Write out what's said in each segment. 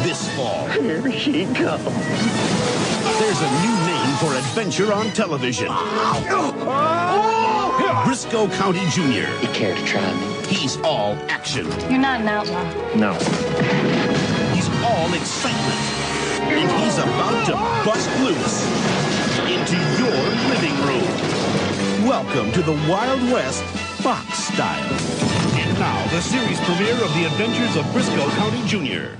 this fall. Here she comes. There's a new name for adventure on television. Brisco County Jr. You care to try me? He's all action. You're not an outlaw. No. He's all excitement. And he's about to bust loose into your living room. Welcome to the Wild West Fox style. And now, the series premiere of The Adventures of Brisco County Jr.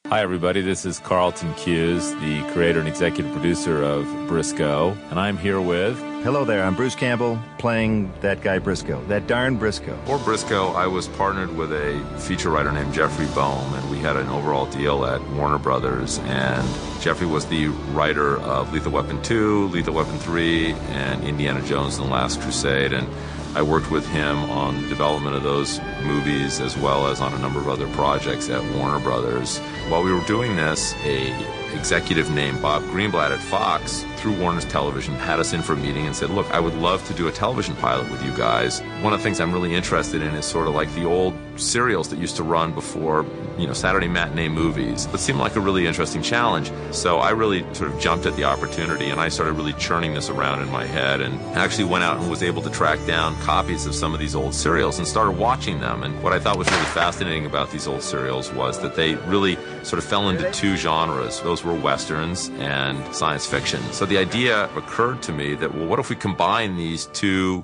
Hi, everybody. This is Carlton Cuse, the creator and executive producer of Brisco, and I'm here with... Hello there, I'm Bruce Campbell, playing that guy Brisco, that darn Brisco. For Brisco, I was partnered with a feature writer named Jeffrey Boehm, and we had an overall deal at Warner Brothers, and Jeffrey was the writer of Lethal Weapon 2, Lethal Weapon 3, and Indiana Jones and the Last Crusade, and I worked with him on the development of those movies as well as on a number of other projects at Warner Brothers. While we were doing this, an executive named Bob Greenblatt at Fox, through Warner's Television, had us in for a meeting and said, look, I would love to do a television pilot with you guys. One of the things I'm really interested in is sort of like the old serials that used to run before, Saturday matinee movies. It seemed like a really interesting challenge. So I really sort of jumped at the opportunity, and I started really churning this around in my head, and actually went out and was able to track down copies of some of these old serials and started watching them. And what I thought was really fascinating about these old serials was that they really sort of fell into two genres. Those were Westerns and science fiction. So the idea occurred to me that, well, what if we combine these two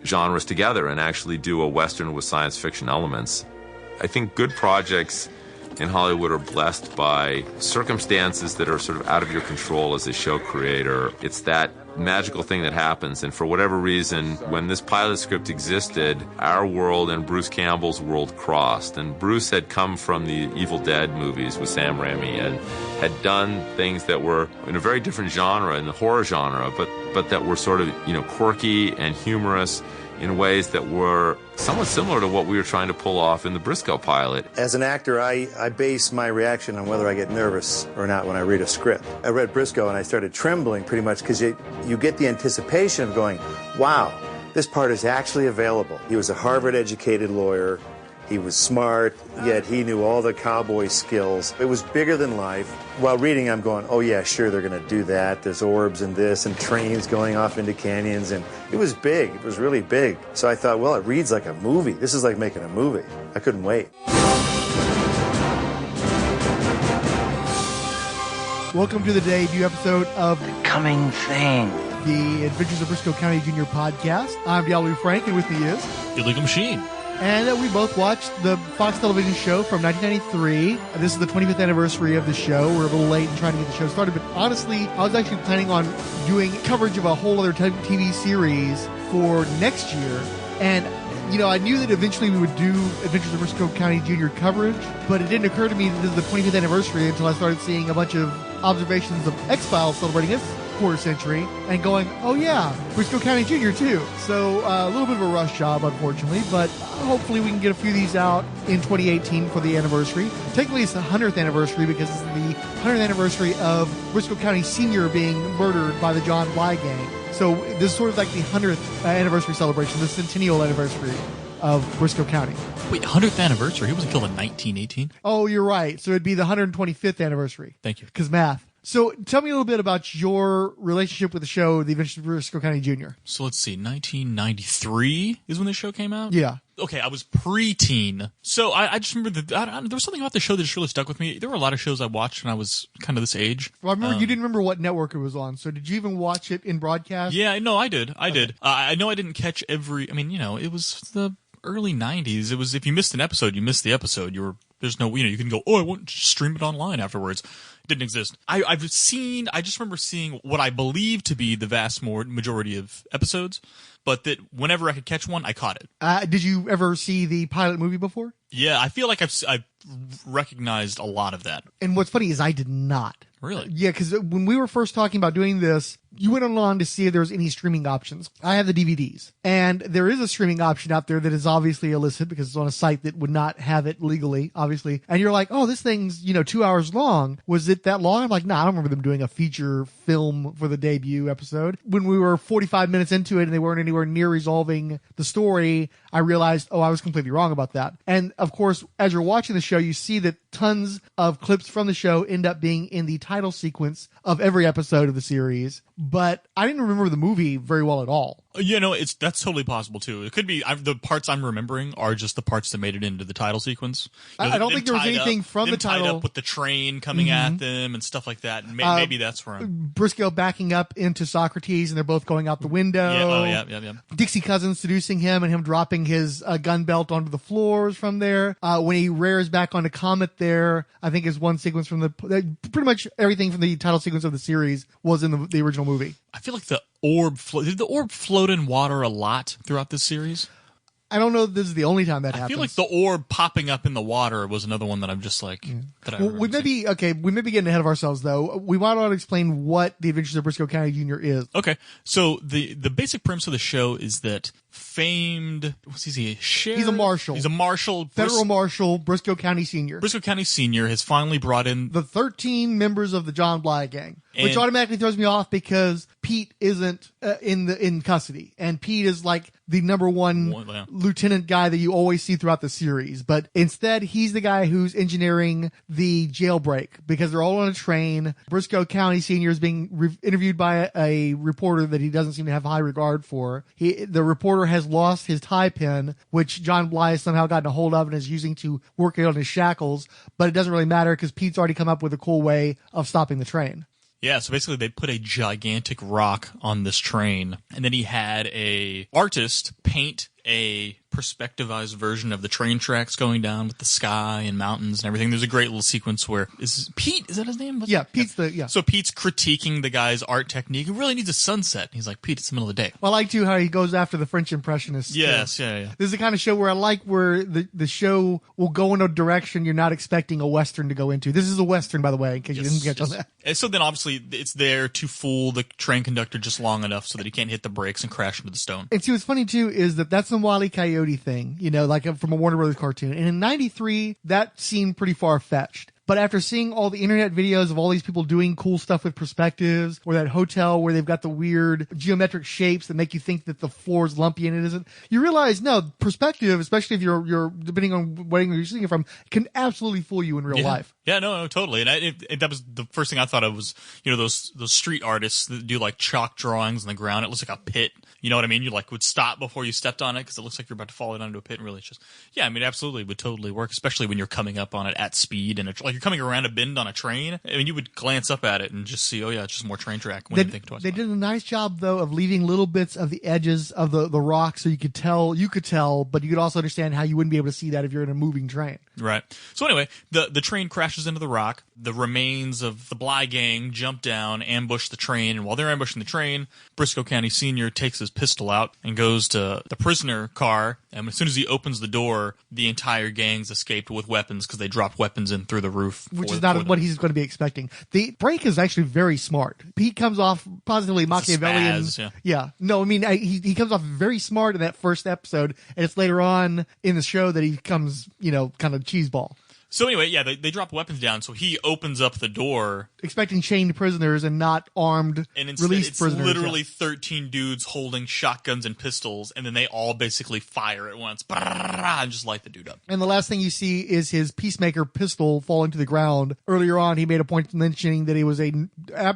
genres together and actually do a Western with science fiction elements? I think good projects in Hollywood are blessed by circumstances that are sort of out of your control as a show creator. It's that magical thing that happens, and for whatever reason, when this pilot script existed, our world and Bruce Campbell's world crossed, and Bruce had come from the Evil Dead movies with Sam Raimi and had done things that were in a very different genre, in the horror genre, but that were sort of, quirky and humorous in ways that were somewhat similar to what we were trying to pull off in the Brisco pilot. As an actor, I base my reaction on whether I get nervous or not when I read a script. I read Brisco and I started trembling pretty much because you get the anticipation of going, wow, this part is actually available. He was a Harvard-educated lawyer. He was smart, yet he knew all the cowboy skills. It was bigger than life. While reading, I'm going, oh yeah, sure, they're going to do that. There's orbs and this and trains going off into canyons. And it was big. It was really big. So I thought, well, it reads like a movie. This is like making a movie. I couldn't wait. Welcome to the debut episode of The Coming Thing. The Adventures of Brisco County Jr. podcast. I'm Diablo Frank, and with me is... Illegal Machine. And we both watched the Fox television show from 1993. This is the 25th anniversary of the show. We're a little late in trying to get the show started, but honestly, I was actually planning on doing coverage of a whole other TV series for next year. And, I knew that eventually we would do Adventures of Brisco County Jr. coverage, but it didn't occur to me that this is the 25th anniversary until I started seeing a bunch of observations of X-Files celebrating its quarter century and going, oh yeah, Brisco County Jr. too. So a little bit of a rush job, unfortunately, but hopefully we can get a few of these out in 2018 for the anniversary. Technically it's the 100th anniversary because it's the 100th anniversary of Brisco County Sr. being murdered by the John Bly gang. So this is sort of like the 100th anniversary celebration, the centennial anniversary of Brisco County. Wait, 100th anniversary? He wasn't killed in 1918? Oh, you're right. So it'd be the 125th anniversary. Thank you. Because math. So tell me a little bit about your relationship with the show, The Adventures of Brisco County Jr. So let's see, 1993 is when the show came out? Yeah. Okay, I was preteen. So I just remember there was something about the show that just really stuck with me. There were a lot of shows I watched when I was kind of this age. Well, I remember you didn't remember what network it was on. So did you even watch it in broadcast? Yeah, no, I did. I did. I know I didn't catch it was the early 90s. It was, if you missed an episode, you missed the episode. There's no, you can go, I want to stream it online afterwards. It didn't exist. I just remember seeing what I believe to be the vast majority of episodes, but that whenever I could catch one, I caught it. Did you ever see the pilot movie before? Yeah, I feel like I've recognized a lot of that. And what's funny is I did not. Really? Yeah, because when we were first talking about doing this, you went online to see if there was any streaming options. I have the DVDs. And there is a streaming option out there that is obviously illicit because it's on a site that would not have it legally, obviously. And you're like, oh, this thing's, 2 hours long. Was it that long? I'm like, nah, I don't remember them doing a feature film for the debut episode. When we were 45 minutes into it and they weren't anywhere anywhere near resolving the story, I realized, oh, I was completely wrong about that. And of course, as you're watching the show, you see that tons of clips from the show end up being in the title sequence of every episode of the series. But I didn't remember the movie very well at all. That's totally possible too. It could be the parts I'm remembering are just the parts that made it into the title sequence. I don't think there was anything from the title tied up with the train coming at them and stuff like that. And maybe that's where Brisco backing up into Socrates, and they're both going out the window. Yeah. Dixie Cousins seducing him, and him dropping his gun belt onto the floors from there. When he rears back onto Comet, there I think is one sequence from pretty much everything from the title sequence of the series was in the original movie. I feel like the orb did the orb float in water a lot throughout this series? I don't know if this is the only time that happens. I feel like the orb popping up in the water was another one that I'm just like... That we may be getting ahead of ourselves, though. We might want to explain what The Adventures of Brisco County Jr. is. Okay, so the basic premise of the show is that famed... What's he? He's a marshal. He's a marshal. Federal Marshal, Brisco County Sr. Brisco County Sr. has finally brought in... the 13 members of the John Bly gang. Which automatically throws me off because Pete isn't in custody. And Pete is like the number one lieutenant guy that you always see throughout the series. But instead, he's the guy who's engineering the jailbreak because they're all on a train. Brisco County Sr. is being interviewed by a reporter that he doesn't seem to have high regard for. The reporter has lost his tie pin, which John Bly has somehow gotten a hold of and is using to work it on his shackles. But it doesn't really matter because Pete's already come up with a cool way of stopping the train. Yeah, so basically they put a gigantic rock on this train, and then he had a artist paint a perspectivized version of the train tracks going down with the sky and mountains and everything. There's a great little sequence where is that his name? Yeah, Pete's So Pete's critiquing the guy's art technique. It really needs a sunset. And he's like, Pete, it's the middle of the day. Well, I like too how he goes after the French Impressionists. Yes, too. yeah. This is the kind of show where I like where the show will go in a direction you're not expecting a Western to go into. This is a Western, by the way, in case you didn't catch on that. And so then obviously it's there to fool the train conductor just long enough so that he can't hit the brakes and crash into the stone. And see, what's funny too is that's the Wile E. Coyote thing, like from a Warner Brothers cartoon. And in '93, that seemed pretty far-fetched. But after seeing all the internet videos of all these people doing cool stuff with perspectives, or that hotel where they've got the weird geometric shapes that make you think that the floor is lumpy and it isn't, you realize, no, perspective, especially if you're depending on what angle you're seeing it from, can absolutely fool you in real life. Yeah, no, totally. And that was the first thing I thought of was, those street artists that do like chalk drawings on the ground. It looks like a pit. You know what I mean? You would stop before you stepped on it because it looks like you're about to fall down into a pit. And really, it's just, absolutely would totally work, especially when you're coming up on it at speed and you're coming around a bend on a train. I mean, you would glance up at it and just see, it's just more train track. When you think twice. They did a nice job though of leaving little bits of the edges of the rock so you could tell, but you could also understand how you wouldn't be able to see that if you're in a moving train. Right. So anyway, the train crashes into the rock. The remains of the Bly gang jump down, ambush the train, and while they're ambushing the train, Brisco County Sr. takes his pistol out and goes to the prisoner car, and as soon as he opens the door, the entire gang's escaped with weapons because they dropped weapons in through the roof. Which is not what he's going to be expecting. The break is actually very smart. Pete comes off positively Machiavellian. No, I mean, he comes off very smart in that first episode, and it's later on in the show that he becomes, kind of cheeseball. So anyway, they drop weapons down, so he opens up the door. Expecting chained prisoners and not armed, and instead, released it's prisoners. Literally 13 dudes holding shotguns and pistols, and then they all basically fire at once. And just light the dude up. And the last thing you see is his Peacemaker pistol falling to the ground. Earlier on, he made a point of mentioning that it was a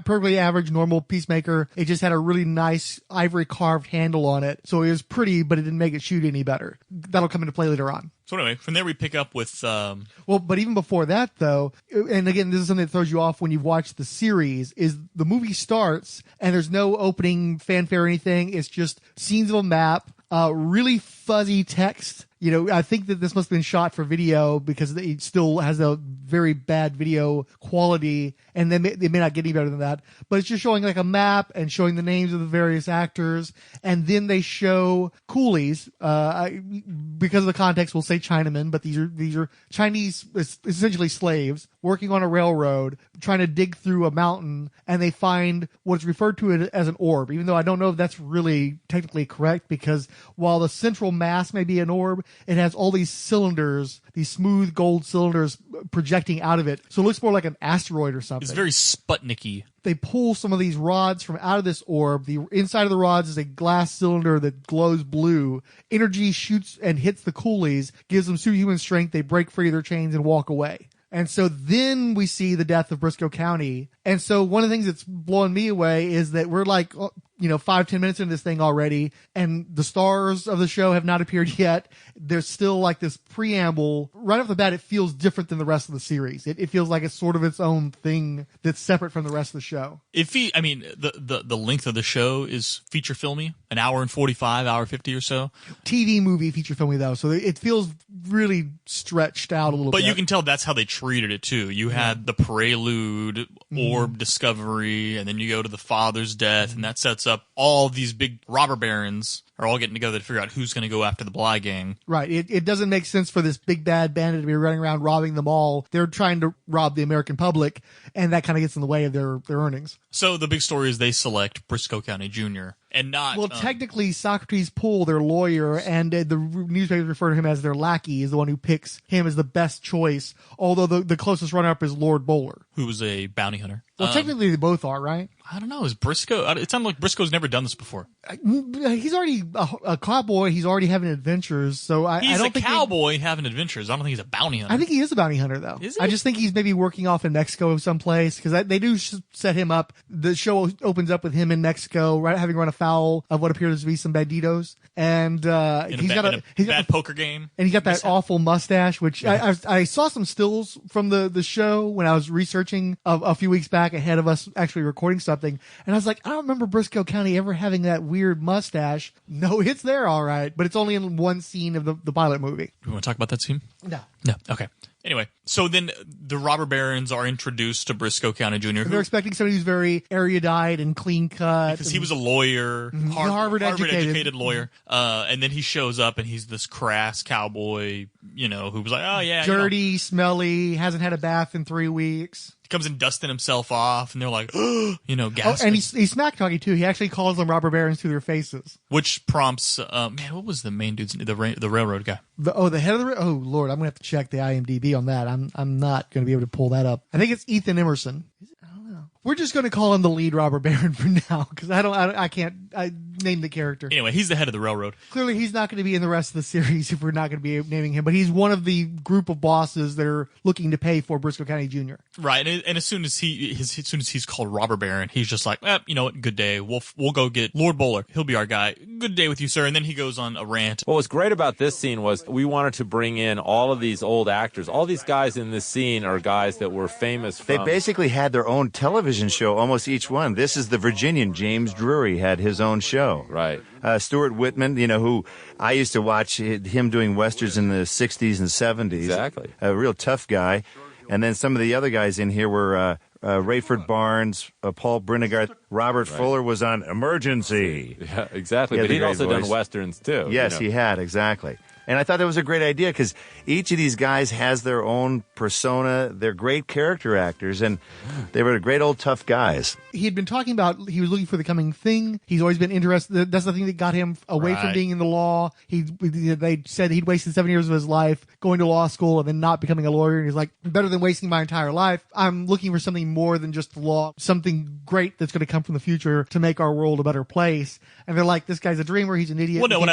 perfectly average, normal Peacemaker. It just had a really nice ivory carved handle on it. So it was pretty, but it didn't make it shoot any better. That'll come into play later on. So anyway, from there we pick up with... but even before that, though, and again, this is something that throws you off when you've watched the series, is the movie starts and there's no opening fanfare or anything. It's just scenes of a map, really fuzzy text. I think that this must have been shot for video because it still has a very bad video quality, and they may not get any better than that. But it's just showing like a map and showing the names of the various actors, and then they show coolies. Because of the context, we'll say Chinamen, but these are Chinese, essentially slaves, working on a railroad, trying to dig through a mountain, and they find what's referred to as an orb, even though I don't know if that's really technically correct, because while the central mass may be an orb, it has all these cylinders, these smooth gold cylinders projecting out of it. So it looks more like an asteroid or something. It's very Sputnik-y. They pull some of these rods from out of this orb. The inside of the rods is a glass cylinder that glows blue. Energy shoots and hits the coolies, gives them superhuman strength. They break free of their chains and walk away. And so then we see the death of Brisco County. And so one of the things that's blowing me away is that we're like, 5-10 minutes into this thing already, and the stars of the show have not appeared yet. There's still like this preamble. Right off the bat, it feels different than the rest of the series. It feels like it's sort of its own thing that's separate from the rest of the show. The length of the show is feature filmy, an hour and 45, hour 50 or so. TV movie feature filmy though, so it feels really stretched out a little bit. But you can tell that's how they treated it too. You had the prelude, orb discovery, and then you go to the father's death, and that sets up all these big robber barons are all getting together to figure out who's going to go after the Bly gang. Right. It doesn't make sense for this big bad bandit to be running around robbing them all. They're trying to rob the American public, and that kind of gets in the way of their earnings. So the big story is they select Brisco County Jr. and not... Well, technically, Socrates Poole, their lawyer, and the newspapers refer to him as their lackey, is the one who picks him as the best choice, although the closest runner-up is Lord Bowler. Who was a bounty hunter. Well, technically they both are, right? I don't know. Is Brisco... It sounds like Brisco's never done this before. He's already a cowboy. He's already having adventures, so I don't think... He's a cowboy having adventures. I don't think he's a bounty hunter. I think he is a bounty hunter, though. Is he? I just think he's maybe working off in Mexico someplace, because they do set him up. The show opens up with him in Mexico, right, having run afoul of what appears to be some banditos. And he's got a bad poker game. And he's got that awful mustache, which I saw some stills from the show when I was researching a few weeks back ahead of us actually recording something. And I was like, I don't remember Brisco County ever having that weird mustache. No, it's there, all right. But it's only in one scene of the pilot movie. You want to talk about that scene? No. No. Okay. Anyway, so then the robber barons are introduced to Brisco County Jr. They're expecting somebody who's very erudite and clean cut. Because he was a lawyer, Harvard educated lawyer. And then he shows up and he's this crass cowboy, who was like, oh yeah. Dirty, smelly, hasn't had a bath in 3 weeks. He comes in dusting himself off, and they're like, gasping. Oh, and he's smack talking too. He actually calls them robber barons to their faces. Which prompts, what was the main dude's name? The railroad guy. The head of the... Oh, Lord, I'm going to have to check the IMDb on that. I'm not going to be able to pull that up. I think it's Ethan Emerson. I don't know. We're just going to call him the lead robber baron for now, because I can't name the character. Anyway, he's the head of the railroad. Clearly, he's not going to be in the rest of the series if we're not going to be naming him, but he's one of the group of bosses that are looking to pay for Brisco County Jr. Right, and as soon as he's called robber baron, he's just like, you know what, good day. We'll go get Lord Bowler. He'll be our guy. Good day with you, sir. And then he goes on a rant. What was great about this scene was we wanted to bring in all of these old actors. All these guys in this scene are guys that were famous from... They basically had their own television show, almost each one. This is the Virginian. James Drury had his own show. Right. Stuart Whitman, who I used to watch him doing westerns in the 60s and 70s. Exactly. A real tough guy. And then some of the other guys in here were Rayford Barnes, Paul Brinnegarth. Robert Fuller was on Emergency. Yeah, exactly. But he'd also done westerns, too. Yes, he had, exactly. And I thought that was a great idea because each of these guys has their own persona. They're great character actors, and they were great old tough guys. He had been talking about he was looking for the coming thing. He's always been interested. That's the thing that got him away from being in the law. They said he'd wasted 7 years of his life going to law school and then not becoming a lawyer. And he's like, better than wasting my entire life. I'm looking for something more than just the law, something great that's going to come from the future to make our world a better place. And they're like, this guy's a dreamer. He's an idiot. Well, no, what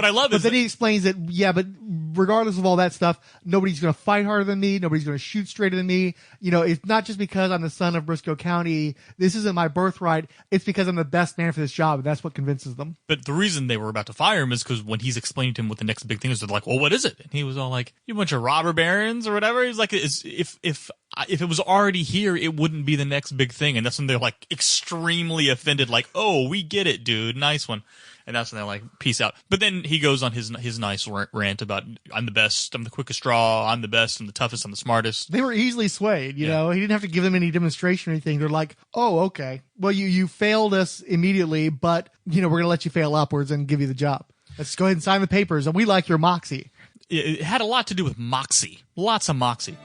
I love is then he explains that, yeah, but regardless of all that stuff, nobody's going to fight harder than me. Nobody's going to shoot straighter than me. It's not just because I'm the son of Brisco County. This isn't my birthright. It's because I'm the best man for this job. And that's what convinces them. But the reason they were about to fire him is because when he's explaining to him what the next big thing is, they're like, well, what is it? And he was all like, you bunch of robber barons or whatever. He's like, if it was already here, it wouldn't be the next big thing. And that's when they're like extremely offended, like, oh, we get it, dude. Nice one. And that's when they're like, peace out. But then he goes on his nice rant about, I'm the best, I'm the quickest straw, I'm the best, I'm the toughest, I'm the smartest. They were easily swayed, you know. He didn't have to give them any demonstration or anything. They're like, oh, okay. Well, you failed us immediately, but, we're going to let you fail upwards and give you the job. Let's go ahead and sign the papers, and we like your moxie. It had a lot to do with moxie. Lots of moxie.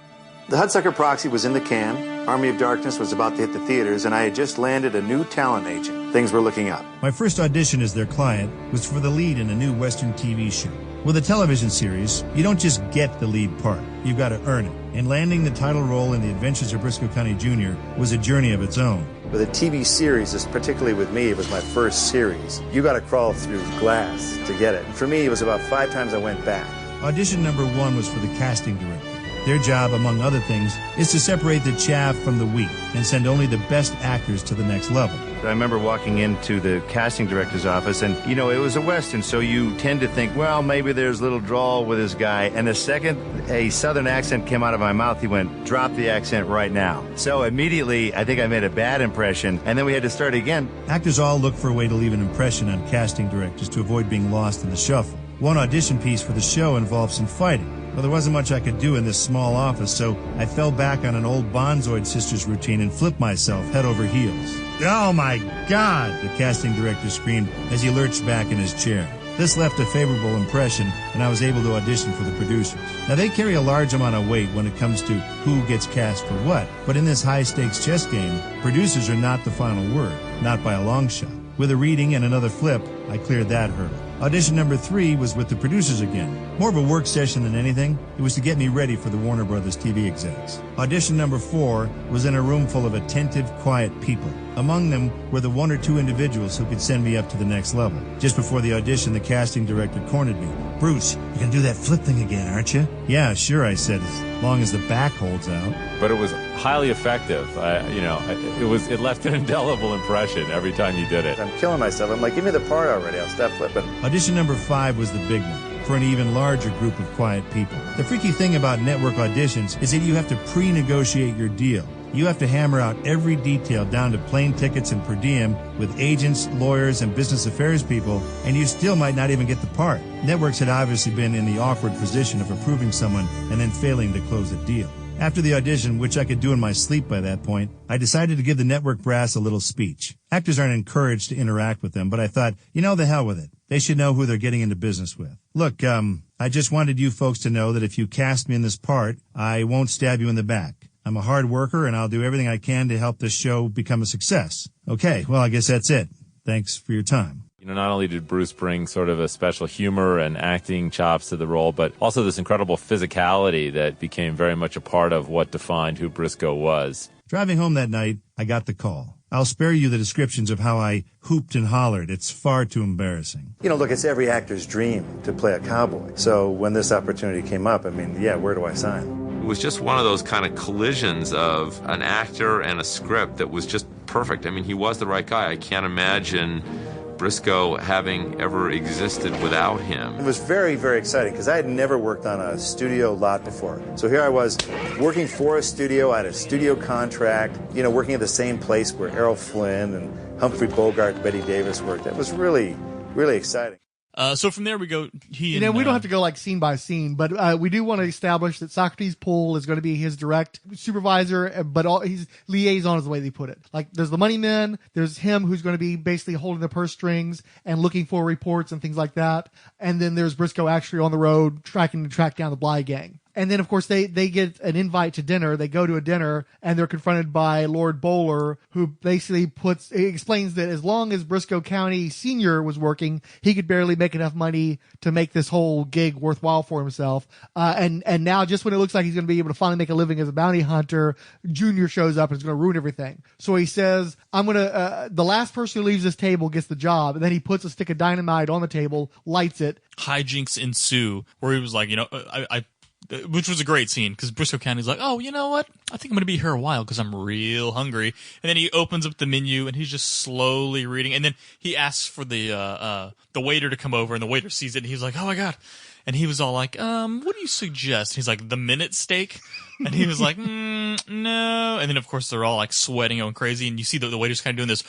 The Hudsucker Proxy was in the can. Army of Darkness was about to hit the theaters, and I had just landed a new talent agent. Things were looking up. My first audition as their client was for the lead in a new Western TV show. With a television series, you don't just get the lead part. You've got to earn it. And landing the title role in The Adventures of Brisco County Jr. was a journey of its own. With a TV series, particularly with me, it was my first series. You got to crawl through glass to get it. And for me, it was about 5 times I went back. Audition number 1 was for the casting director. Their job, among other things, is to separate the chaff from the wheat and send only the best actors to the next level. I remember walking into the casting director's office, and, it was a Western, so you tend to think, well, maybe there's a little drawl with this guy. And the second a Southern accent came out of my mouth, he went, drop the accent right now. So immediately, I think I made a bad impression, and then we had to start again. Actors all look for a way to leave an impression on casting directors to avoid being lost in the shuffle. One audition piece for the show involved some fighting. Well, there wasn't much I could do in this small office, so I fell back on an old Bonzoid Sisters routine and flipped myself head over heels. Oh my God, the casting director screamed as he lurched back in his chair. This left a favorable impression, and I was able to audition for the producers. Now, they carry a large amount of weight when it comes to who gets cast for what, but in this high-stakes chess game, producers are not the final word, not by a long shot. With a reading and another flip, I cleared that hurdle. Audition number 3 was with the producers again. More of a work session than anything. It was to get me ready for the Warner Brothers TV execs. Audition number 4 was in a room full of attentive, quiet people. Among them were the 1 or 2 individuals who could send me up to the next level. Just before the audition, the casting director cornered me. Bruce, you're going to do that flip thing again, aren't you? Yeah, sure, I said, as long as the back holds out. But it was highly effective. It left an indelible impression every time you did it. I'm killing myself. I'm like, give me the part already. I'll stop flipping. Audition number 5 was the big one, for an even larger group of quiet people. The freaky thing about network auditions is that you have to pre-negotiate your deal. You have to hammer out every detail down to plane tickets and per diem with agents, lawyers, and business affairs people, and you still might not even get the part. Networks had obviously been in the awkward position of approving someone and then failing to close a deal. After the audition, which I could do in my sleep by that point, I decided to give the network brass a little speech. Actors aren't encouraged to interact with them, but I thought, the hell with it. They should know who they're getting into business with. Look, I just wanted you folks to know that if you cast me in this part, I won't stab you in the back. I'm a hard worker, and I'll do everything I can to help this show become a success. Okay, well, I guess that's it. Thanks for your time. Not only did Bruce bring sort of a special humor and acting chops to the role, but also this incredible physicality that became very much a part of what defined who Brisco was. Driving home that night, I got the call. I'll spare you the descriptions of how I hooped and hollered. It's far too embarrassing. Look, it's every actor's dream to play a cowboy. So when this opportunity came up, where do I sign? It was just one of those kind of collisions of an actor and a script that was just perfect. He was the right guy. I can't imagine Brisco having ever existed without him. It was very, very exciting because I had never worked on a studio lot before. So here I was working for a studio. I had a studio contract, working at the same place where Errol Flynn and Humphrey Bogart and Betty Davis worked. It was really, really exciting. So from there we go. We don't have to go scene by scene, but we do want to establish that Socrates Poole is going to be his direct supervisor, but his liaison is the way they put it. There's the money men, there's him who's going to be basically holding the purse strings and looking for reports and things like that, and then there's Brisco actually on the road trying to track down the Bly gang. And then, of course, they get an invite to dinner. They go to a dinner, and they're confronted by Lord Bowler, who basically explains that as long as Brisco County Sr. was working, he could barely make enough money to make this whole gig worthwhile for himself. And now, just when it looks like he's going to be able to finally make a living as a bounty hunter, Junior shows up and is going to ruin everything. So he says, the last person who leaves this table gets the job. And then he puts a stick of dynamite on the table, lights it. Hijinks ensue, where he was like, which was a great scene because Brisco County's like, oh, you know what? I think I'm going to be here a while because I'm real hungry. And then he opens up the menu and he's just slowly reading. And then he asks for the waiter to come over, and the waiter sees it and he's like, oh my God. And he was all like, what do you suggest? He's like, the minute steak? And he was like, no. And then, of course, they're all sweating, going crazy. And you see the waiter's kind of doing this,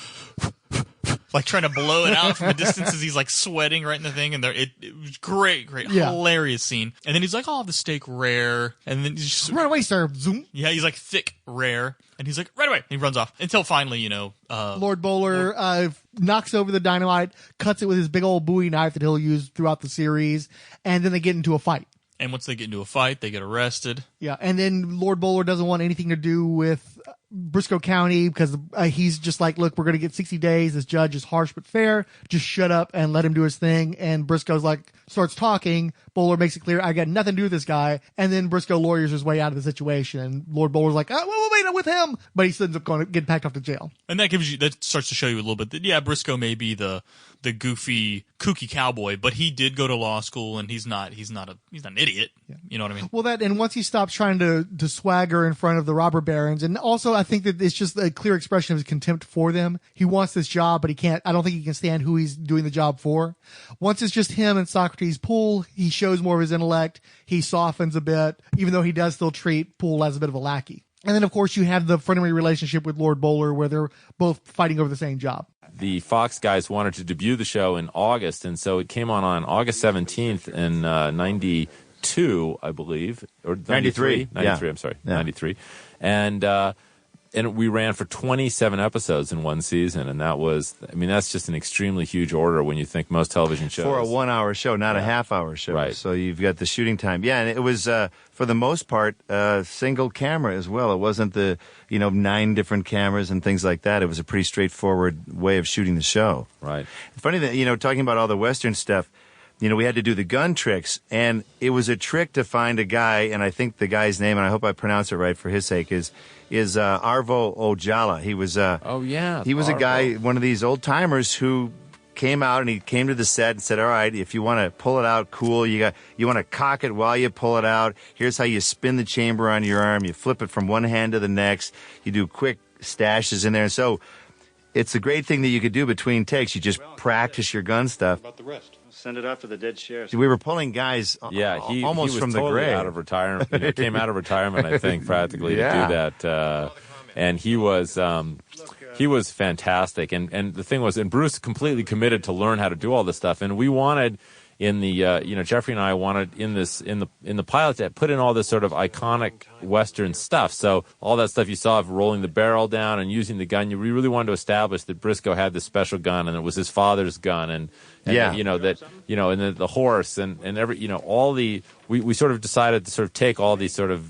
trying to blow it out from a distance as he's sweating right in the thing. And it was great, hilarious scene. And then he's like, I'll have the steak rare. And then he's just, run away, sir. Zoom. Yeah, he's like, thick, rare. And he's like, right away. And he runs off until finally, Lord Bowler knocks over the dynamite, cuts it with his big old Bowie knife that he'll use throughout the series. And then they get into a fight. And once they get into a fight, they get arrested. Yeah, and then Lord Bowler doesn't want anything to do with Brisco County because he's just like, look, we're going to get 60 days. This judge is harsh but fair. Just shut up and let him do his thing. And Brisco's like, starts talking. Bowler makes it clear, I got nothing to do with this guy. And then Brisco lawyers his way out of the situation. And Lord Bowler's like, oh, wait, I'm with him. But he ends up going to get packed off to jail. And that starts to show you a little bit that, yeah, Brisco may be the goofy, kooky cowboy, but he did go to law school, and he's not an idiot. Yeah. You know what I mean? Well, and once he stops trying to swagger in front of the robber barons, and also I think that it's just a clear expression of his contempt for them. He wants this job, but I don't think he can stand who he's doing the job for. Once it's just him and Socrates Poole, he shows more of his intellect. He softens a bit, even though he does still treat Poole as a bit of a lackey. And then, of course, you have the friendly relationship with Lord Bowler, where they're both fighting over the same job. The Fox guys wanted to debut the show in August, and so it came on August 17th in 92, I believe, or 93. 93, yeah. I'm sorry, yeah. 93. And we ran for 27 episodes in one season, and that's just an extremely huge order when you think most television shows. For a 1 hour show, not a half hour show. Right. So you've got the shooting time. Yeah, and it was, for the most part, single camera as well. It wasn't the, 9 different cameras and things like that. It was a pretty straightforward way of shooting the show. Right. Funny that, talking about all the Western stuff, we had to do the gun tricks, and it was a trick to find a guy, and I think the guy's name, and I hope I pronounce it right for his sake, is Arvo Ojala. He was he was Arvo. A guy, one of these old timers who came out, and he came to the set and said, all right, if you want to pull it out, cool. You want to cock it while you pull it out. Here's how you spin the chamber on your arm. You flip it from one hand to the next. You do quick stashes in there. So it's a great thing that you could do between takes. You just practice your gun stuff. About the rest. Send it off to the dead sheriff. We were pulling guys he almost was from the totally grave. out of retirement. Came out of retirement, I think, practically to do that. And he was fantastic. And the thing was, and Bruce completely committed to learn how to do all this stuff. And we wanted in the Jeffrey and I wanted in the pilot to put in all this sort of iconic Western stuff. So all that stuff you saw of rolling the barrel down and using the gun, we really wanted to establish that Brisco had this special gun and it was his father's gun, and the horse and every all the we sort of decided to sort of take all these sort of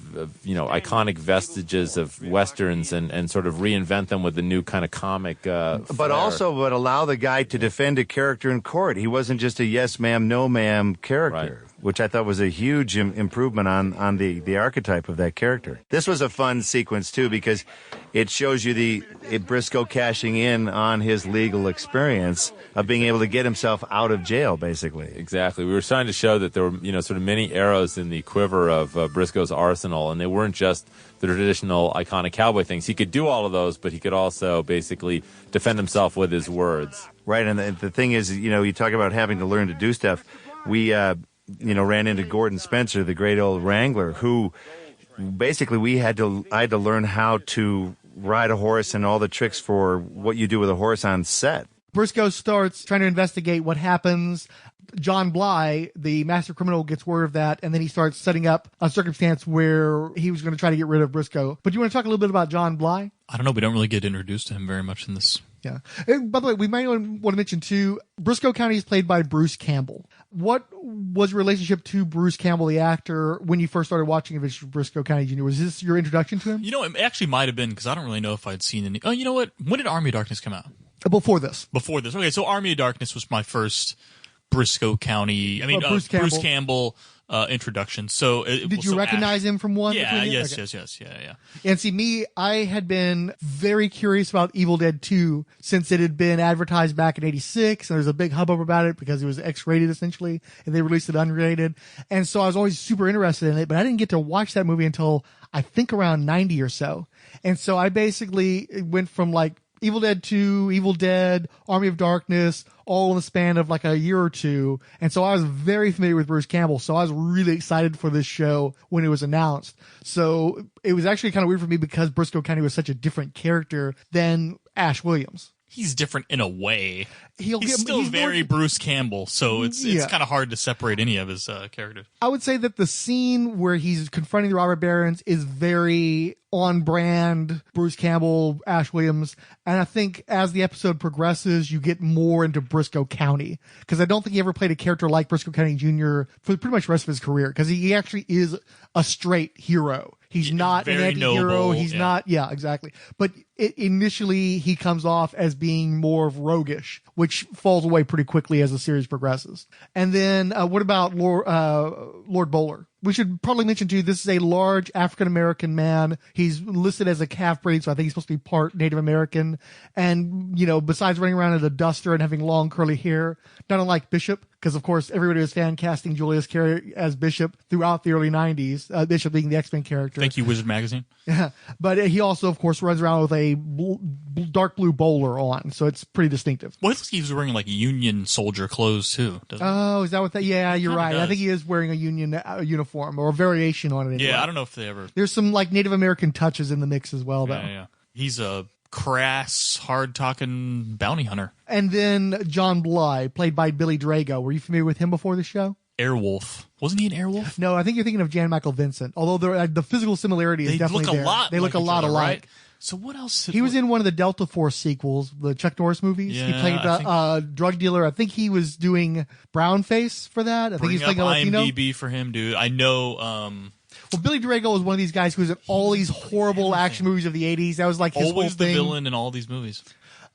iconic vestiges of Westerns and sort of reinvent them with the new kind of comic but allow the guy to defend a character in court. He wasn't just a yes ma'am, no ma'am character. Right. Which I thought was a huge improvement on the archetype of that character. This was a fun sequence, too, because it shows you Brisco cashing in on his legal experience of being able to get himself out of jail, basically. Exactly. We were trying to show that there were, sort of many arrows in the quiver of Brisco's arsenal, and they weren't just the traditional iconic cowboy things. He could do all of those, but he could also basically defend himself with his words. Right, and the thing is, you talk about having to learn to do stuff. We ran into Gordon Spencer, the great old wrangler, who basically I had to learn how to ride a horse and all the tricks for what you do with a horse on set. Brisco starts trying to investigate what happens. John Bly, the master criminal, gets word of that, and then he starts setting up a circumstance where he was going to try to get rid of Brisco. But do you want to talk a little bit about John Bly? I don't know. We don't really get introduced to him very much in this. Yeah. And by the way, we might want to mention, too, Brisco County is played by Bruce Campbell. What was your relationship to Bruce Campbell, the actor, when you first started watching Brisco County Jr.? Was this your introduction to him? It actually might have been, because I don't really know if I'd seen any. Oh, you know what? When did Army of Darkness come out? Before this. Okay, so Army of Darkness was my first Brisco County, Bruce Campbell introduction. So did you recognize him from one? Yeah, yes. And see, me, I had been very curious about Evil Dead 2 since it had been advertised back in '86, and there was a big hubbub about it because it was X-rated essentially, and they released it unrated. And so I was always super interested in it, but I didn't get to watch that movie until I think around 90 or so. And so I basically went from like Evil Dead 2, Evil Dead, Army of Darkness, all in the span of like a year or two. And so I was very familiar with Bruce Campbell. So I was really excited for this show when it was announced. So it was actually kind of weird for me because Brisco County was such a different character than Ash Williams. He's different in a way. He's still very Bruce Campbell, so it's kind of hard to separate any of his characters. I would say that the scene where he's confronting the robber barons is very on brand Bruce Campbell, Ash Williams, and I think as the episode progresses, you get more into Brisco County, because I don't think he ever played a character like Brisco County Jr. for pretty much the rest of his career, because he actually is a straight hero. He's not an very anti-hero. noble, He's yeah. not. Yeah, exactly. But initially, he comes off as being more of roguish, which falls away pretty quickly as the series progresses. And then, what about Lord Bowler? We should probably mention too, this is a large African-American man. He's listed as a half-breed, so I think he's supposed to be part Native American. And, besides running around in a duster and having long curly hair, not unlike Bishop, because of course everybody was fan casting Julius Carry as Bishop throughout the early 90s, Bishop being the X-Men character. Thank you, Wizard Magazine. Yeah, but he also, of course, runs around with a dark blue bowler on, so it's pretty distinctive. Well, I think he was wearing like Union soldier clothes too. Doesn't he? Oh, is that what that? Yeah, you're right. does. I think he is wearing a Union uniform or a variation on it. Anyway. Yeah, I don't know if they ever. There's some like Native American touches in the mix as well, though. Yeah. He's a crass, hard-talking bounty hunter. And then John Bly, played by Billy Drago. Were you familiar with him before the show? Airwolf. Wasn't he an Airwolf? No, I think you're thinking of Jan Michael Vincent. Although the physical similarity is definitely there. They look a lot alike. Right? So what else? He was in one of the Delta Force sequels, the Chuck Norris movies. Yeah, he played a drug dealer. I think he was doing brownface for that. I think he's playing a Latino. IMDb for him, dude. I know. Well, Billy Drago was one of these guys who was in all these horrible action movies of the 80s. That was like his always whole the thing. villain in all these movies.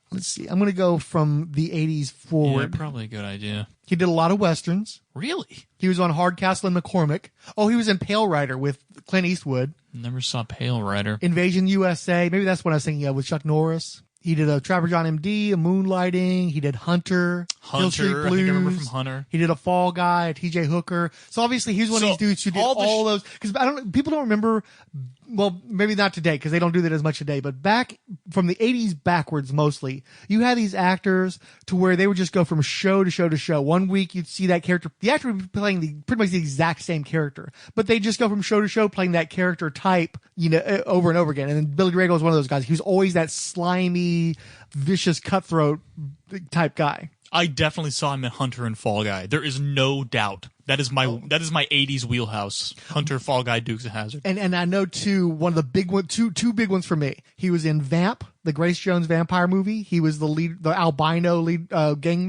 Let's see. I'm going to go from the 80s forward. Yeah, probably a good idea. He did a lot of westerns. Really? He was on Hardcastle and McCormick. Oh, he was in Pale Rider with Clint Eastwood. Never saw Pale Rider. Invasion USA. Maybe that's what I was thinking of with Chuck Norris. He did a Trapper John M.D., a Moonlighting. He did Hunter, Hill Street Blues. I think I remember from Hunter. He did a Fall Guy, a T.J. Hooker. So obviously he's one of these dudes who did all those. Because people don't remember. Well, maybe not today because they don't do that as much today. But back from the 80s backwards, mostly, you had these actors to where they would just go from show to show to show. One week you'd see that character. The actor would be playing pretty much the exact same character, but they just go from show to show playing that character type, over and over again. And then Billy Drago was one of those guys. He was always that slimy, vicious, cutthroat type guy. I definitely saw him in Hunter and Fall Guy. There is no doubt. That is my 80s wheelhouse. Hunter, Fall Guy, Dukes of Hazzard. And I know too, one of the big one, two big ones for me. He was in Vamp, the Grace Jones vampire movie. He was the albino lead gang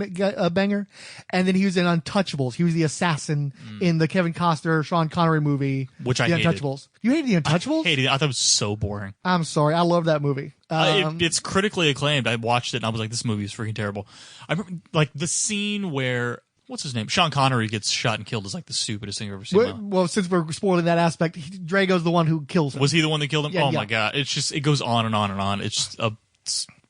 banger. And then he was in Untouchables. He was the assassin in the Kevin Costner, Sean Connery movie, which The I hated. Untouchables. You hated The Untouchables? I hated it. I thought it was so boring. I'm sorry. I love that movie. It's critically acclaimed. I watched it and I was like, this movie is freaking terrible. I remember like the scene where what's his name? Sean Connery gets shot and killed is like the stupidest thing I've ever seen. Well, since we're spoiling that aspect, Drago's the one who kills him. Was he the one that killed him? Yeah, oh my god! It goes on and on and on. It's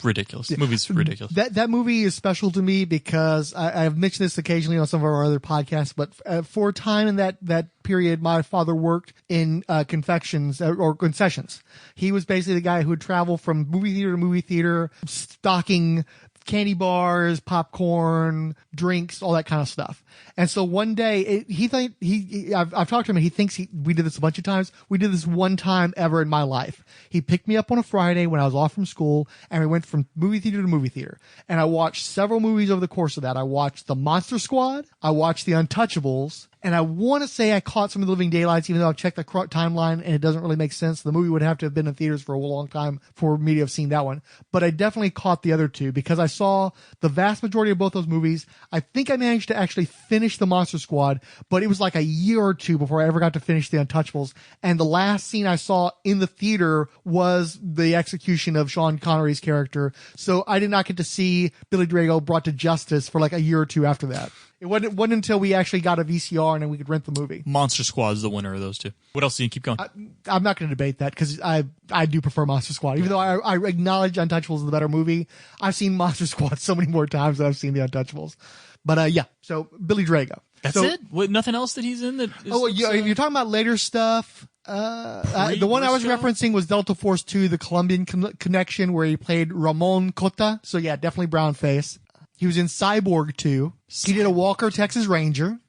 ridiculous. The movie's ridiculous. That movie is special to me because I've mentioned this occasionally on some of our other podcasts, but for a time in that period, my father worked in confections or concessions. He was basically the guy who would travel from movie theater to movie theater, stocking candy bars, popcorn, drinks, all that kind of stuff. And so one day, I've talked to him and he thinks we did this a bunch of times. We did this one time ever in my life. He picked me up on a Friday when I was off from school and we went from movie theater to movie theater. And I watched several movies over the course of that. I watched The Monster Squad. I watched The Untouchables. And I want to say I caught some of the Living Daylights, even though I've checked the timeline and it doesn't really make sense. The movie would have to have been in theaters for a long time for me to have seen that one. But I definitely caught the other two because I saw the vast majority of both those movies. I think I managed to actually finish The Monster Squad, but it was like a year or two before I ever got to finish The Untouchables. And the last scene I saw in the theater was the execution of Sean Connery's character. So I did not get to see Billy Drago brought to justice for like a year or two after that. It wasn't until we actually got a VCR and then we could rent the movie. Monster Squad is the winner of those two. What else do you keep going? I'm not going to debate that because I do prefer Monster Squad. Even though I acknowledge Untouchables is the better movie, I've seen Monster Squad so many more times than I've seen The Untouchables. But yeah, so Billy Drago. That's it? Nothing else that he's in? You're talking about later stuff. The one I was referencing was Delta Force 2, the Colombian Connection, where he played Ramon Cota. So yeah, definitely brown face. He was in Cyborg 2. He did a Walker, Texas Ranger.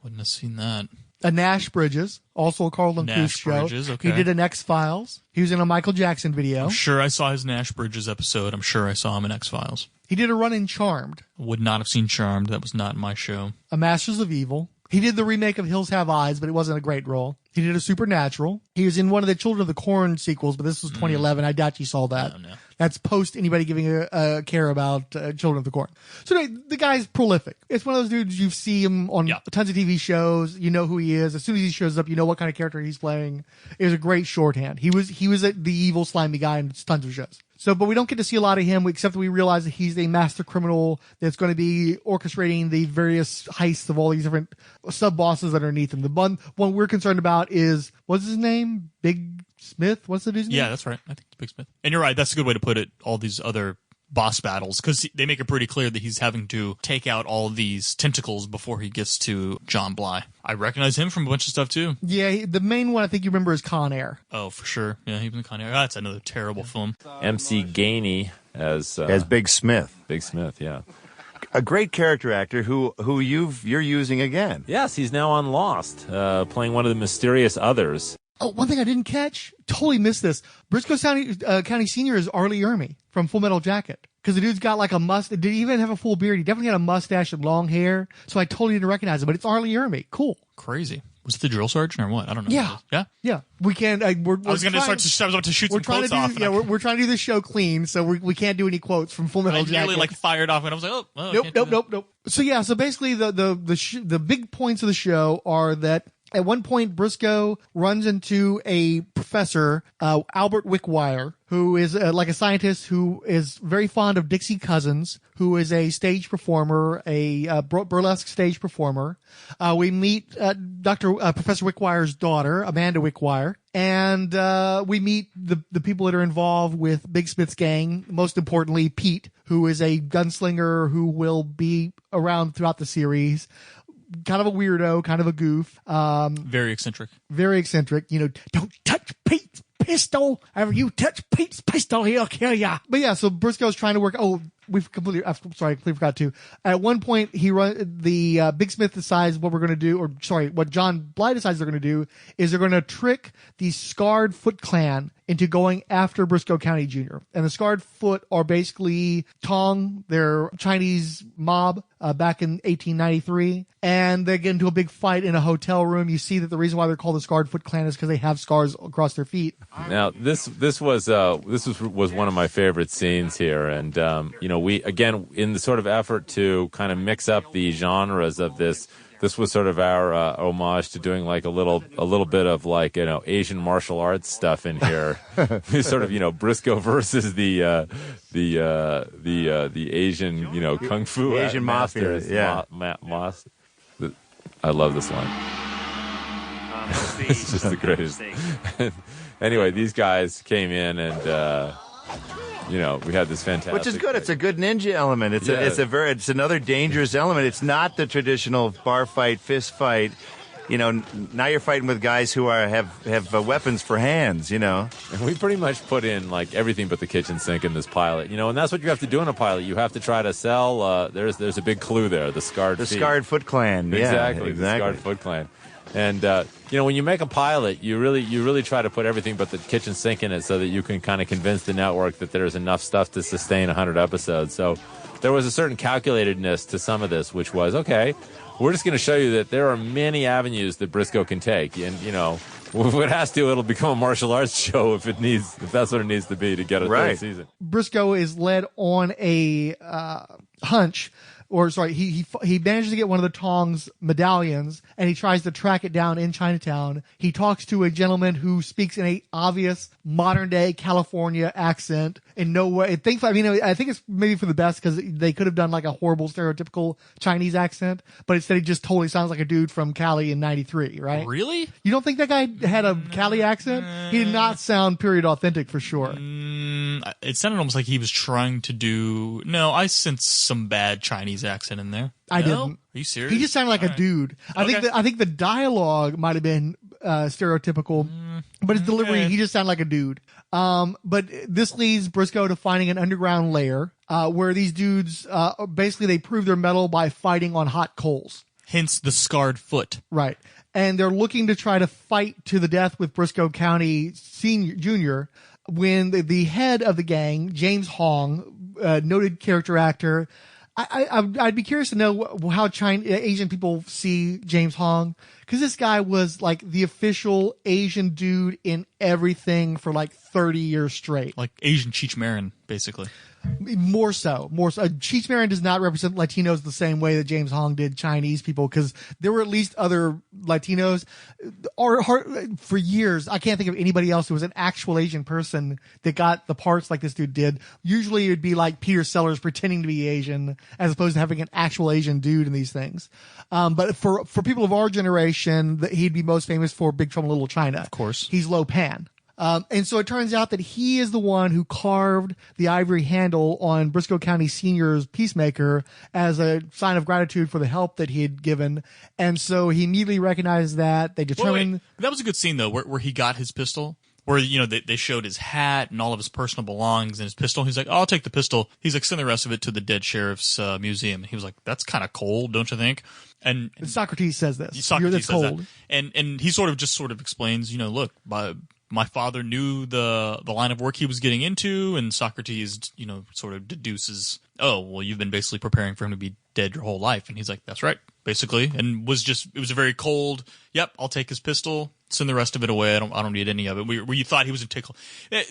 Wouldn't have seen that. A Nash Bridges, also a Carlton Cuse show. Bridges, okay. He did an X-Files. He was in a Michael Jackson video. I'm sure I saw his Nash Bridges episode. I'm sure I saw him in X-Files. He did a run in Charmed. Would not have seen Charmed. That was not my show. A Masters of Evil. He did the remake of Hills Have Eyes, but it wasn't a great role. He did a Supernatural. He was in one of the Children of the Corn sequels, but this was 2011. I doubt you saw that. No. That's post anybody giving a care about Children of the Corn. So anyway, the guy's prolific. It's one of those dudes, you see him on tons of TV shows. You know who he is. As soon as he shows up, you know what kind of character he's playing. It was a great shorthand. He was the evil, slimy guy in tons of shows. So, but we don't get to see a lot of him, except that we realize that he's a master criminal that's going to be orchestrating the various heists of all these different sub-bosses underneath him. The one we're concerned about is, what's his name? Big Smith? What's the dude's name? Yeah, that's right. I think it's Big Smith. And you're right. That's a good way to put it. All these other boss battles, because they make it pretty clear that he's having to take out all these tentacles before he gets to John Bly. I recognize him from a bunch of stuff too. Yeah, the main one I think you remember is Con Air. Oh, for sure. Yeah, he was in Con Air. That's another terrible film. MC Gainey as Big Smith. Big Smith, yeah. A great character actor who you're using again. Yes, he's now on Lost, playing one of the mysterious others. Oh, one thing I didn't catch, totally missed this. Brisco County Sr. is Arlie Ermey from Full Metal Jacket. Because the dude's got like a mustache. Did he even have a full beard? He definitely had a mustache and long hair. So I totally didn't recognize him, but it's Arlie Ermey. Cool. Crazy. Was it the drill sergeant or what? I don't know. Yeah. Yeah? Yeah. We can't. I was about to shoot some quotes off. Yeah, we're trying to do this show clean, so we can't do any quotes from Full Metal Jacket. I nearly like fired off, and I was like, nope. So yeah, so basically the big points of the show are that at one point, Brisco runs into a professor, Albert Wickwire, who is like a scientist who is very fond of Dixie Cousins, who is a stage performer, a burlesque stage performer. We meet Professor Wickwire's daughter, Amanda Wickwire, and we meet the people that are involved with Big Smith's gang. Most importantly, Pete, who is a gunslinger who will be around throughout the series. Kind of a weirdo, kind of a goof. Very eccentric. Very eccentric. You know, don't touch Pete's pistol. If you touch Pete's pistol, he'll kill ya. But yeah, so Brisco's trying to work. Oh, I completely forgot to. At one point, Big Smith decides what John Bly decides they're going to do is they're going to trick the Scarred Foot Clan into going after Brisco County Jr. And the Scarred Foot are basically Tong, their Chinese mob back in 1893. And they get into a big fight in a hotel room. You see that the reason why they're called the Scarred Foot Clan is because they have scars across their feet. Now, this was one of my favorite scenes here. And, we, again, in the sort of effort to kind of mix up the genres of this was sort of our homage to doing like a little bit of like, Asian martial arts stuff in here. Sort of, Brisco versus the Asian, kung fu. The Asian mafia, yeah. I love this line. It's just the greatest. Anyway, these guys came in and, we had this fantastic. Which is good. It's a good ninja element. It's another dangerous element. It's not the traditional bar fight, fist fight. Now you're fighting with guys who have weapons for hands. And we pretty much put in like everything but the kitchen sink in this pilot. And that's what you have to do in a pilot. You have to try to sell. There's a big clue there. The Scarred Foot Clan. Exactly. The Scarred Foot Clan. And when you make a pilot, you really try to put everything but the kitchen sink in it so that you can kind of convince the network that there's enough stuff to sustain 100 episodes. So there was a certain calculatedness to some of this, which was, okay, we're just going to show you that there are many avenues that Brisco can take. And, if it has to, it'll become a martial arts show if that's what it needs to be to get a third season. Brisco is led on a hunch. He manages to get one of the Tong's medallions, and he tries to track it down in Chinatown. He talks to a gentleman who speaks in a obvious modern-day California accent in no way. I think it's maybe for the best because they could have done like a horrible stereotypical Chinese accent, but instead he just totally sounds like a dude from Cali in '93, right? Really? You don't think that guy had a Cali accent? He did not sound period authentic for sure. It sounded almost like he was trying to do. No, I sense some bad Chinese accent in there. I didn't. Are you serious? He just sounded like a dude. I think the dialogue might have been stereotypical, but his delivery, he just sounded like a dude. But this leads Brisco to finding an underground lair where these dudes basically they prove their mettle by fighting on hot coals. Hence the Scarred Foot. Right. And they're looking to try to fight to the death with Brisco County Jr. when the head of the gang, James Hong, noted character actor, I'd be curious to know how Asian people see James Hong, because this guy was like the official Asian dude in everything for like 30 years straight. Like Asian Cheech Marin, basically. More so. Cheech Marin does not represent Latinos the same way that James Hong did Chinese people, because there were at least other Latinos. For years, I can't think of anybody else who was an actual Asian person that got the parts like this dude did. Usually it would be like Peter Sellers pretending to be Asian, as opposed to having an actual Asian dude in these things. But for people of our generation, he'd be most famous for Big Trouble in Little China. Of course. He's Lo Pan. And so it turns out that he is the one who carved the ivory handle on Brisco County Jr.'s peacemaker as a sign of gratitude for the help that he had given. And so he immediately recognized that. They determined... Wait. That was a good scene, though, where he got his pistol. Where, they showed his hat and all of his personal belongings and his pistol. He's like, I'll take the pistol. He's like, send the rest of it to the dead sheriff's museum. And he was like, that's kind of cold, don't you think? And Socrates says this. Socrates says cold. that. And he sort of explains, look, my father knew the line of work he was getting into, and Socrates, sort of deduces, oh, well, you've been basically preparing for him to be dead your whole life. And he's like, that's right, basically. And it was a very cold, yep, I'll take his pistol, send the rest of it away. I don't need any of it. Where you thought he was a tickle.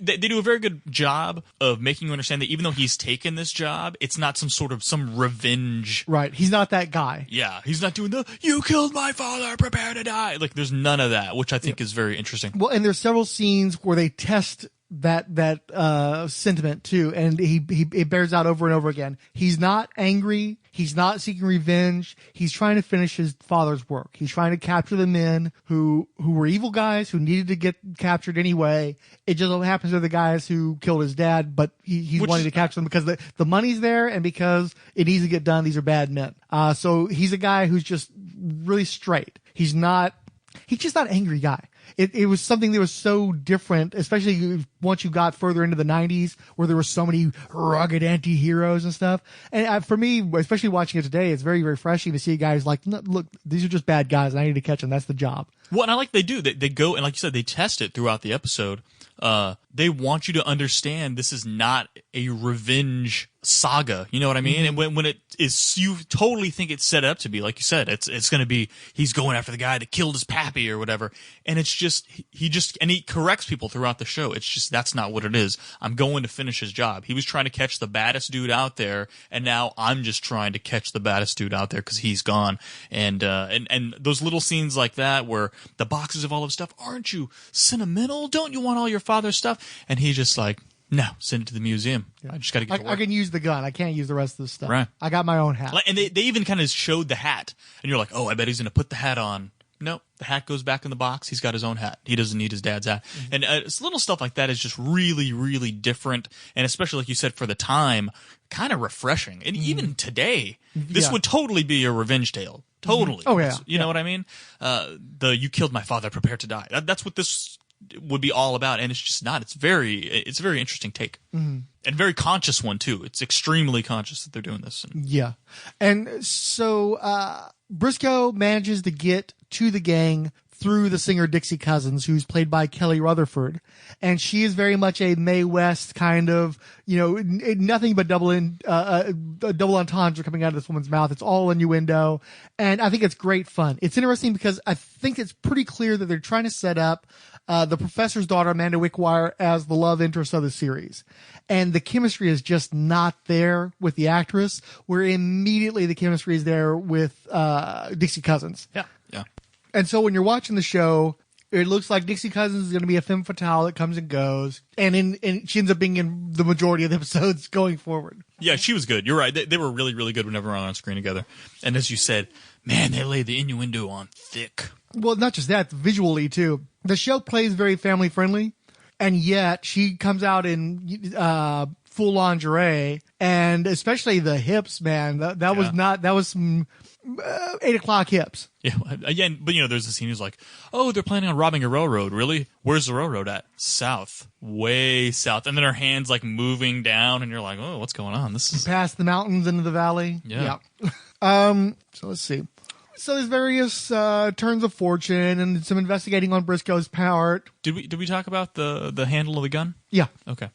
They do a very good job of making you understand that even though he's taken this job, it's not some revenge. Right. He's not that guy. Yeah. He's not doing you killed my father, prepare to die. Like, there's none of that, which I think is very interesting. Well, and there's several scenes where they test that sentiment too, and it bears out over and over again. He's not angry. He's not seeking revenge. He's trying to finish his father's work. He's trying to capture the men who were evil guys who needed to get captured anyway. It just so happens they're the guys who killed his dad, but he's wanting to capture them because the money's there and because it needs to get done. These are bad men. So he's a guy who's just really straight. He's just not an angry guy. It was something that was so different, especially once you got further into the 90s where there were so many rugged anti-heroes and stuff. And for me, especially watching it today, it's very, very refreshing to see guys like, look, these are just bad guys and I need to catch them. That's the job. Well, and I like they go, and like you said, they test it throughout the episode. They want you to understand this is not a revenge saga. You know what I mean? Mm-hmm. And when it is, you totally think it's set up to be, like you said, it's going to be, he's going after the guy that killed his pappy or whatever. And it's just, and he corrects people throughout the show. It's just, that's not what it is. I'm going to finish his job. He was trying to catch the baddest dude out there. And now I'm just trying to catch the baddest dude out there because he's gone. And those little scenes like that where the boxes of all of stuff, aren't you sentimental? Don't you want all your father's stuff? And he's just like, no, send it to the museum. Yeah. I just got to get to work. I can use the gun. I can't use the rest of the stuff. Right. I got my own hat. And they even kind of showed the hat. And you're like, oh, I bet he's going to put the hat on. No, the hat goes back in the box. He's got his own hat. He doesn't need his dad's hat. Mm-hmm. And it's little stuff like that is just really, really different. And especially, like you said, for the time, kind of refreshing. And even today, this would totally be a revenge tale. Totally. Mm-hmm. Oh, yeah. You know what I mean? You killed my father, prepare to die. That's what this would be all about, and it's just not. It's a very interesting take, and very conscious one too. It's extremely conscious that they're doing this. Yeah, and so Brisco manages to get to the gang through the singer Dixie Cousins, who's played by Kelly Rutherford, and she is very much a Mae West kind of, nothing but double entendre coming out of this woman's mouth. It's all innuendo, and I think it's great fun. It's interesting because I think it's pretty clear that they're trying to set up the professor's daughter, Amanda Wickwire, as the love interest of the series. And the chemistry is just not there with the actress, where immediately the chemistry is there with Dixie Cousins. Yeah. And so when you're watching the show, it looks like Dixie Cousins is going to be a femme fatale that comes and goes. And she ends up being in the majority of the episodes going forward. Yeah, she was good. You're right. They were really, really good whenever on screen together. And as you said, man, they laid the innuendo on thick. Well, not just that, visually too. The show plays very family friendly, and yet she comes out in full lingerie, and especially the hips, man. That was some 8 o'clock hips. Yeah, again, but there's a scene who's like, oh, they're planning on robbing a railroad. Really? Where's the railroad at? South, way south. And then her hands like moving down, and you're like, oh, what's going on? This is past the mountains into the valley. Yeah. So let's see. So there's various turns of fortune and some investigating on Brisco's part. Did we talk about the handle of the gun? Yeah. Okay.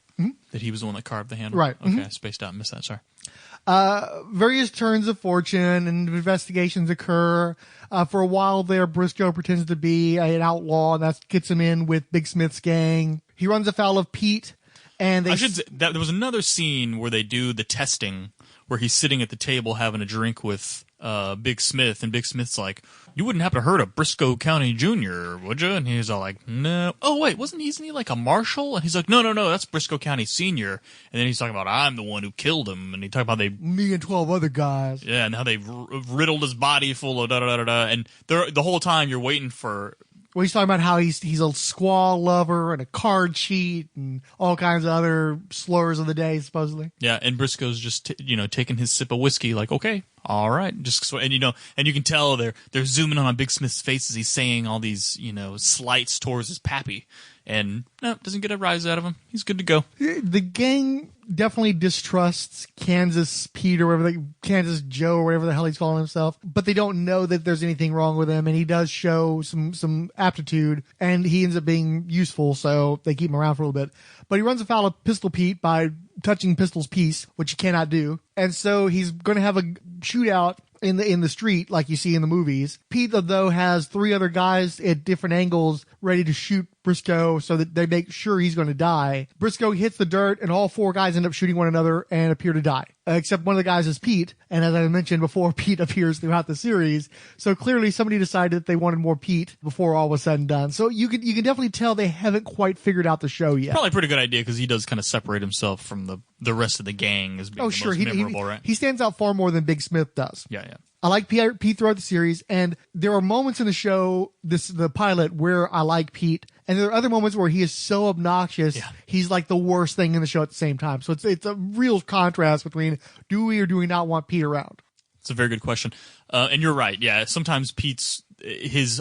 That he was the one that carved the handle? Right. Okay, I spaced out and missed that. Sorry. Various turns of fortune and investigations occur. For a while there, Brisco pretends to be an outlaw, and that gets him in with Big Smith's gang. He runs afoul of Pete, and I should say that there was another scene where they do the testing, where he's sitting at the table having a drink with Big Smith, and Big Smith's like, "You wouldn't happen to heard of Brisco County Jr, would you?" And he's all like, "No." "Oh wait, isn't he like a marshal?" And he's like, No, that's Brisco County Sr. And then he's talking about, "I'm the one who killed him," and he talked about me and 12 other guys. Yeah, and how they riddled his body full of da-da-da-da-da. And the whole time you're waiting for... Well, he's talking about how he's a squaw lover and a card cheat and all kinds of other slurs of the day, supposedly. Yeah, and Briscoe's just taking his sip of whiskey, like, okay, all right, just so, and you can tell they're zooming on Big Smith's face as he's saying all these slights towards his pappy, and no, doesn't get a rise out of him. He's good to go. The gang definitely distrusts Kansas Pete or whatever, Kansas Joe or whatever the hell he's calling himself, but they don't know that there's anything wrong with him, and he does show some aptitude, and he ends up being useful, so they keep him around for a little bit. But he runs afoul of Pistol Pete by touching Pistol's piece, which you cannot do, and so he's going to have a shootout in the street like you see in the movies. Pete, though, has 3 other guys at different angles ready to shoot Brisco so that they make sure he's going to die. Brisco hits the dirt, and all 4 guys end up shooting one another and appear to die. Except one of the guys is Pete, and as I mentioned before, Pete appears throughout the series. So clearly somebody decided that they wanted more Pete before all was said and done. So you can definitely tell they haven't quite figured out the show yet. Probably a pretty good idea, because he does kind of separate himself from the rest of the gang as being most memorable, right? He stands out far more than Big Smith does. Yeah. I like Pete throughout the series, and there are moments in the show, the pilot, where I like Pete, and there are other moments where he is so obnoxious, he's like the worst thing in the show at the same time. So it's a real contrast between do we or do we not want Pete around? It's a very good question. And you're right, yeah. Sometimes Pete's, his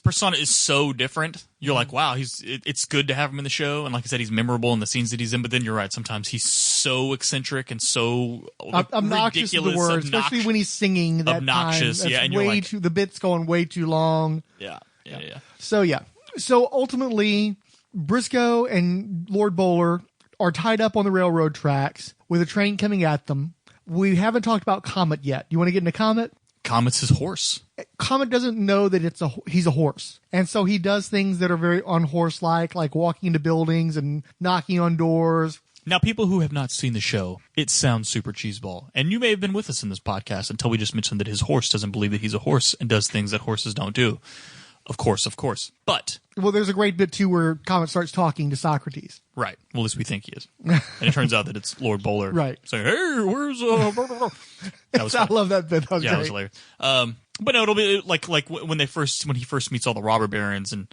persona is so different. You're like, wow, it's good to have him in the show. And like I said, he's memorable in the scenes that he's in. But then you're right. Sometimes he's so eccentric and so obnoxious ridiculous. Is the word, especially when he's singing. That obnoxious, time. Yeah. And you're like, the bit's going way too long. Yeah. So ultimately, Brisco and Lord Bowler are tied up on the railroad tracks with a train coming at them. We haven't talked about Comet yet. You want to get into Comet? Comet's his horse. Comet doesn't know that he's a horse. And so he does things that are very unhorse-like, like walking into buildings and knocking on doors. Now, people who have not seen the show, it sounds super cheeseball. And you may have been with us in this podcast until we just mentioned that his horse doesn't believe that he's a horse and does things that horses don't do. Of course. But... Well, there's a great bit, too, where Comet starts talking to Socrates. Right. Well, at least we think he is. And it turns out that it's Lord Bowler. Right. Saying, hey, where's... That was I love that bit. That was great. It was hilarious. But no, it'll be like when he first meets all the robber barons, and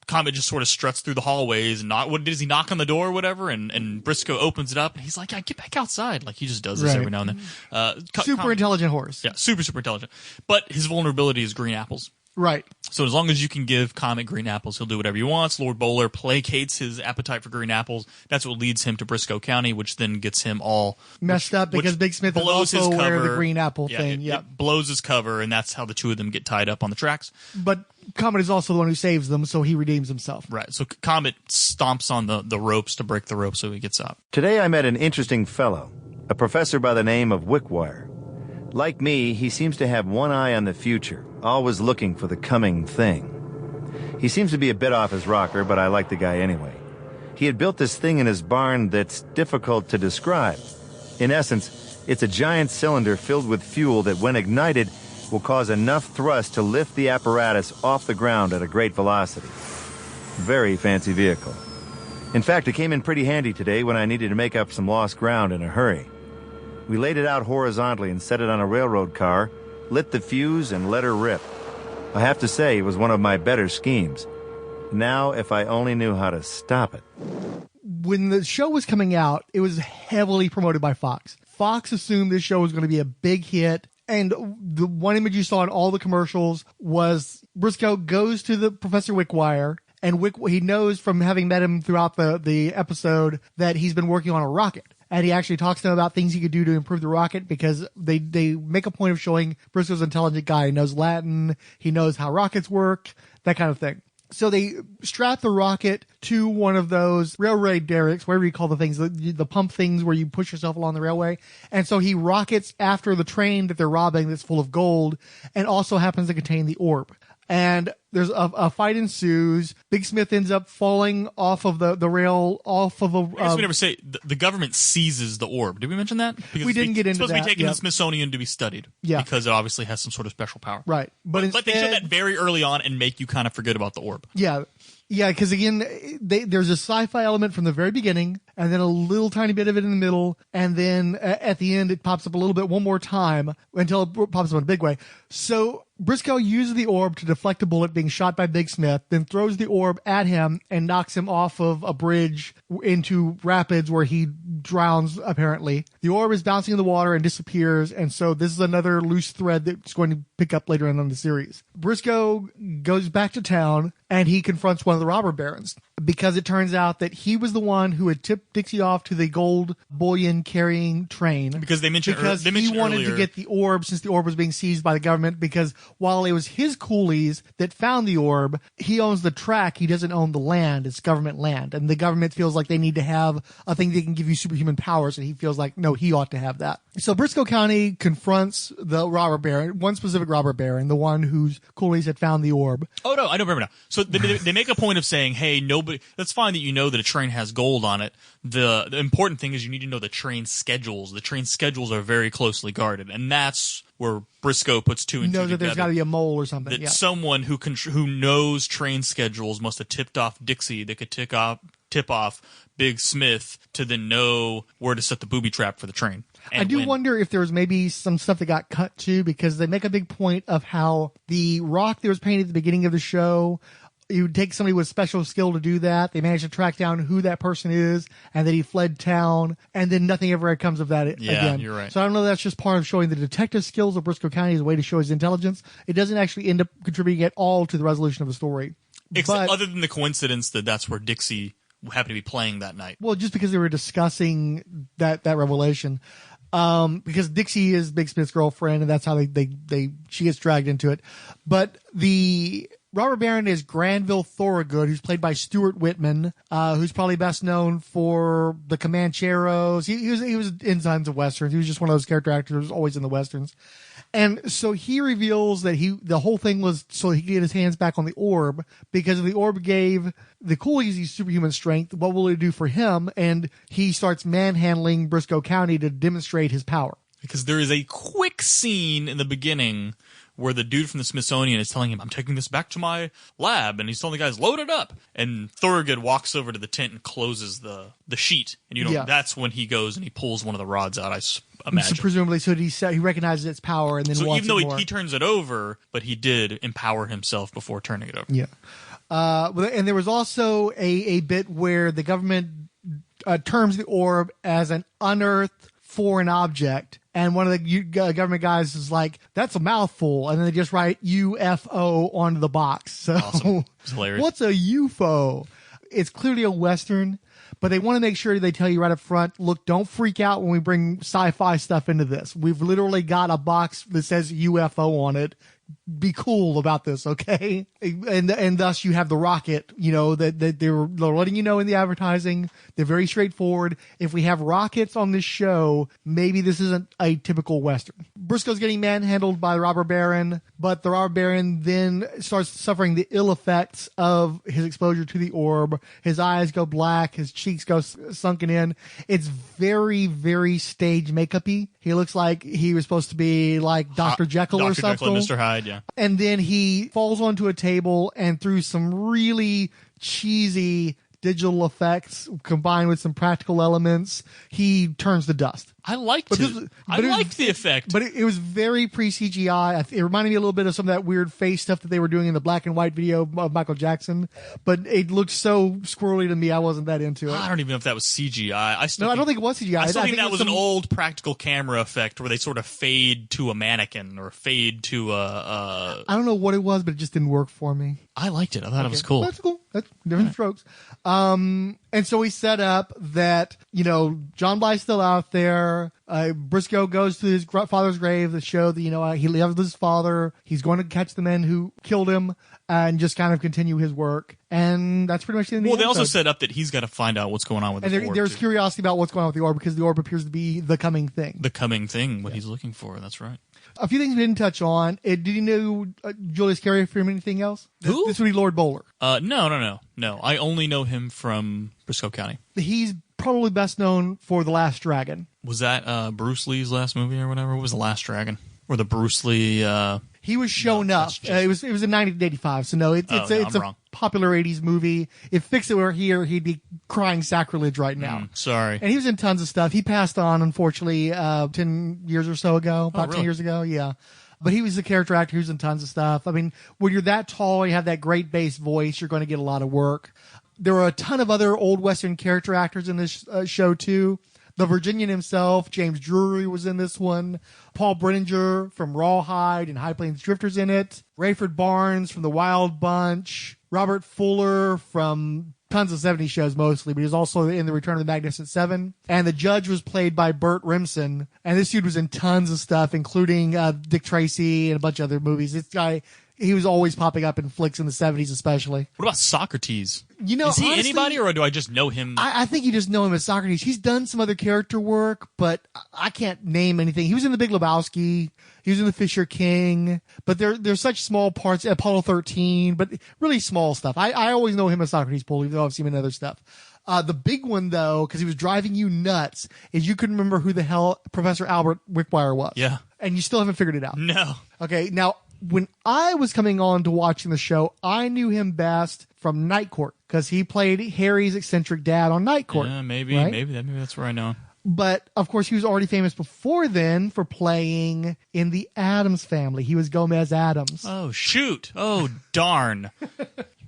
Comet just sort of struts through the hallways and does he knock on the door or whatever, and Brisco opens it up and he's like, yeah, get back outside. Like, he just does this every now and then. Super intelligent horse. Yeah, super intelligent. But his vulnerability is green apples. Right. So as long as you can give Comet green apples, he'll do whatever he wants. Lord Bowler placates his appetite for green apples. That's what leads him to Brisco County, which then gets him all messed up because Big Smith is also aware of the green apple thing. It blows his cover, and that's how the two of them get tied up on the tracks. But Comet is also the one who saves them, so he redeems himself. Right. So Comet stomps on the ropes to break the rope so he gets up. Today I met an interesting fellow, a professor by the name of Wickwire. Like me, he seems to have one eye on the future, always looking for the coming thing. He seems to be a bit off his rocker, but I like the guy anyway. He had built this thing in his barn that's difficult to describe. In essence, it's a giant cylinder filled with fuel that, when ignited, will cause enough thrust to lift the apparatus off the ground at a great velocity. Very fancy vehicle. In fact, it came in pretty handy today when I needed to make up some lost ground in a hurry. We laid it out horizontally and set it on a railroad car, lit the fuse, and let her rip. I have to say, it was one of my better schemes. Now, if I only knew how to stop it. When the show was coming out, it was heavily promoted by Fox. Fox assumed this show was going to be a big hit, and the one image you saw in all the commercials was Brisco goes to the Professor Wickwire, and he knows from having met him throughout the episode that he's been working on a rocket. And he actually talks to them about things he could do to improve the rocket, because they make a point of showing Brisco's an intelligent guy. He knows Latin. He knows how rockets work, that kind of thing. So they strap the rocket to one of those railway derricks, whatever you call the things, the pump things where you push yourself along the railway. And so he rockets after the train that they're robbing that's full of gold and also happens to contain the orb. And there's a fight ensues. Big Smith ends up falling off of the rail, off of a... I guess we never say the government seizes the orb. Did we mention that? Because we didn't get into that. It's supposed to be taken to the Smithsonian to be studied. Yeah. Because it obviously has some sort of special power. Right. But they show that very early on and make you kind of forget about the orb. Yeah. Yeah, because again, there's a sci-fi element from the very beginning, and then a little tiny bit of it in the middle, and then at the end it pops up a little bit one more time until it pops up in a big way. So Brisco uses the orb to deflect a bullet being shot by Big Smith, then throws the orb at him and knocks him off of a bridge into rapids where he drowns, apparently. The orb is bouncing in the water and disappears, and so this is another loose thread that's going to pick up later on in the series. Brisco goes back to town, and he confronts one of the robber barons, because it turns out that he was the one who had tipped Dixie off to the gold bullion carrying train. Because they mentioned he wanted to get the orb, since the orb was being seized by the government, because while it was his coolies that found the orb, he owns the track, he doesn't own the land, it's government land. And the government feels like they need to have a thing that can give you superhuman powers, and he feels like, no, he ought to have that. So Brisco County confronts the robber baron, one specific robber baron, the one whose coolies had found the orb. Oh, no, I don't remember now. So they make a point of saying, hey, nobody, that's fine that you know that a train has gold on it. The important thing is you need to know the train schedules. The train schedules are very closely guarded, and that's where Brisco puts two and two together. That there's got to be a mole or something. That someone who knows train schedules must have tipped off Dixie that could tip off Big Smith to then know where to set the booby trap for the train. I do wonder if there was maybe some stuff that got cut too, because they make a big point of how the rock that was painted at the beginning of the show, you would take somebody with special skill to do that. They managed to track down who that person is, and then he fled town, and then nothing ever comes of that again. Yeah, you're right. So I don't know if that's just part of showing the detective skills of Brisco County as a way to show his intelligence. It doesn't actually end up contributing at all to the resolution of the story. Except other than the coincidence that that's where Dixie happened to be playing that night. Well, just because they were discussing that revelation. Because Dixie is Big Smith's girlfriend, and that's how she gets dragged into it. But the robber baron is Granville Thorogood, who's played by Stuart Whitman, who's probably best known for the Comancheros. He was in tons of westerns. He was just one of those character actors who was always in the westerns. And so he reveals that the whole thing was so he could get his hands back on the orb, because if the orb gave the coolies these superhuman strength, what will it do for him? And he starts manhandling Brisco County to demonstrate his power. Because there is a quick scene in the beginning where the dude from the Smithsonian is telling him, I'm taking this back to my lab, and he's telling the guys, load it up. And Thorogood walks over to the tent and closes the sheet. And that's when he goes and he pulls one of the rods out, I imagine. So presumably, he recognizes its power and then wants even though it more. he turns it over, but he did empower himself before turning it over. Yeah. And there was also a bit where the government terms the orb as an unearthed foreign object. And one of the government guys is like, that's a mouthful. And then they just write UFO onto the box. So awesome. It's hilarious. What's a UFO? It's clearly a Western, but they want to make sure they tell you right up front, look, don't freak out when we bring sci-fi stuff into this. We've literally got a box that says UFO on it. Be cool about this, okay? And thus you have the rocket, that they're letting you know in the advertising. They're very straightforward. If we have rockets on this show, maybe this isn't a typical Western. Brisco's getting manhandled by the robber baron, but the robber baron then starts suffering the ill effects of his exposure to the orb. His eyes go black, his cheeks go sunken in. It's very, very stage makeup-y. He looks like he was supposed to be like Dr. Jekyll or something. Dr. Jekyll and Mr. Hyde, yeah. And then he falls onto a table, and through some really cheesy digital effects combined with some practical elements, he turns to dust. I liked it. I liked the effect. But it was very pre-CGI. It reminded me a little bit of some of that weird face stuff that they were doing in the black and white video of Michael Jackson. But it looked so squirrely to me, I wasn't that into it. I don't even know if that was CGI. I don't think it was CGI. I think that was an old practical camera effect where they sort of fade to a mannequin or fade to a... I don't know what it was, but it just didn't work for me. I liked it. I thought it was cool. That's cool. That's different strokes. And so we set up that, John Bly's still out there. there. Brisco goes to his father's grave to show that, he loves his father. He's going to catch the men who killed him and just kind of continue his work. And that's pretty much the end of the Well, they episode. also set up that he's got to find out what's going on with the orb. There's curiosity about what's going on with the orb because the orb appears to be the coming thing. The coming thing, what he's looking for. That's right. A few things we didn't touch on. Did you know Julius Carry from anything else? Who? This would be Lord Bowler. No. I only know him from Brisco County. He's probably best known for The Last Dragon. Was that Bruce Lee's last movie or whatever? What was The Last Dragon? Or the Bruce Lee... He was shown up. It was in 1985, so no, it's a wrong. popular 80s movie. If Fix It were here, he'd be crying sacrilege right now. Sorry. And he was in tons of stuff. He passed on, unfortunately, 10 years or so ago, about 10 years ago, yeah. But he was a character actor who's in tons of stuff. I mean, when you're that tall, you have that great bass voice, you're going to get a lot of work. There are a ton of other old Western character actors in this show, too. The Virginian himself, James Drury, was in this one. Paul Brenninger from Rawhide and High Plains Drifters in it. Rayford Barnes from The Wild Bunch. Robert Fuller from tons of 70s shows mostly, but he was also in The Return of the Magnificent Seven. And the judge was played by Burt Remsen. And this dude was in tons of stuff, including Dick Tracy and a bunch of other movies. This guy... He was always popping up in flicks in the 70s especially. What about Socrates? Is he honestly, anybody, or do I just know him? I think you just know him as Socrates. He's done some other character work, but I can't name anything. He was in The Big Lebowski. He was in The Fisher King. But they're such small parts. Apollo 13, but really small stuff. I always know him as Socrates Poole, even though I've seen him in other stuff. The big one, though, because he was driving you nuts, is you couldn't remember who the hell Professor Albert Wickwire was. Yeah. And you still haven't figured it out. No. Okay, now... When I was coming on to watching the show, I knew him best from Night Court because he played Harry's eccentric dad on Night Court. Yeah, maybe that's where I know him. But, of course, he was already famous before then for playing in The Addams Family. He was Gomez Addams. Oh, shoot. Oh, darn.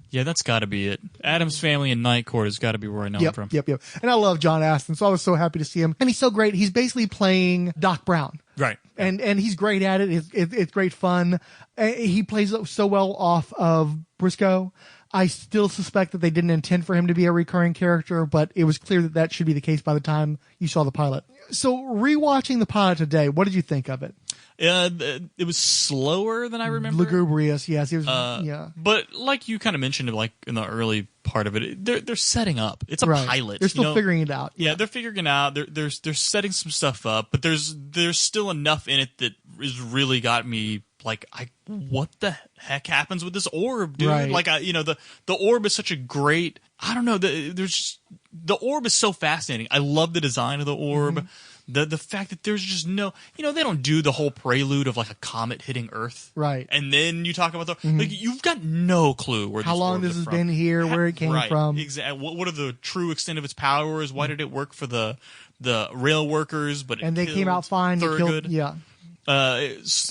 Yeah, that's got to be it. Addams Family and Night Court has got to be where I know him from. Yep. And I love John Astin, so I was so happy to see him. And he's so great. He's basically playing Doc Brown. Right. And he's great at it. It's great fun. He plays so well off of Brisco. I still suspect that they didn't intend for him to be a recurring character, but it was clear that should be the case by the time you saw the pilot. So rewatching the pilot today, what did you think of it? It was slower than I remember. Lugubrious, yes. It was, yeah. But like you kind of mentioned, like in the early part of it, they're setting up. It's a pilot. They're still figuring it out. Yeah, they're figuring it out. They're setting some stuff up, but there's still enough in it that has really got me like, what the heck happens with this orb, dude? Right. Like, the orb is such a great. I don't know. The orb is so fascinating. I love the design of the orb. Mm-hmm. The fact that there's just no, they don't do the whole prelude of like a comet hitting Earth, right? And then you talk about like you've got no clue where how long this has been here, where it came from, exactly. What are the true extent of its powers? Why did it work for the rail workers? But they came out fine. Thurgood. Yeah.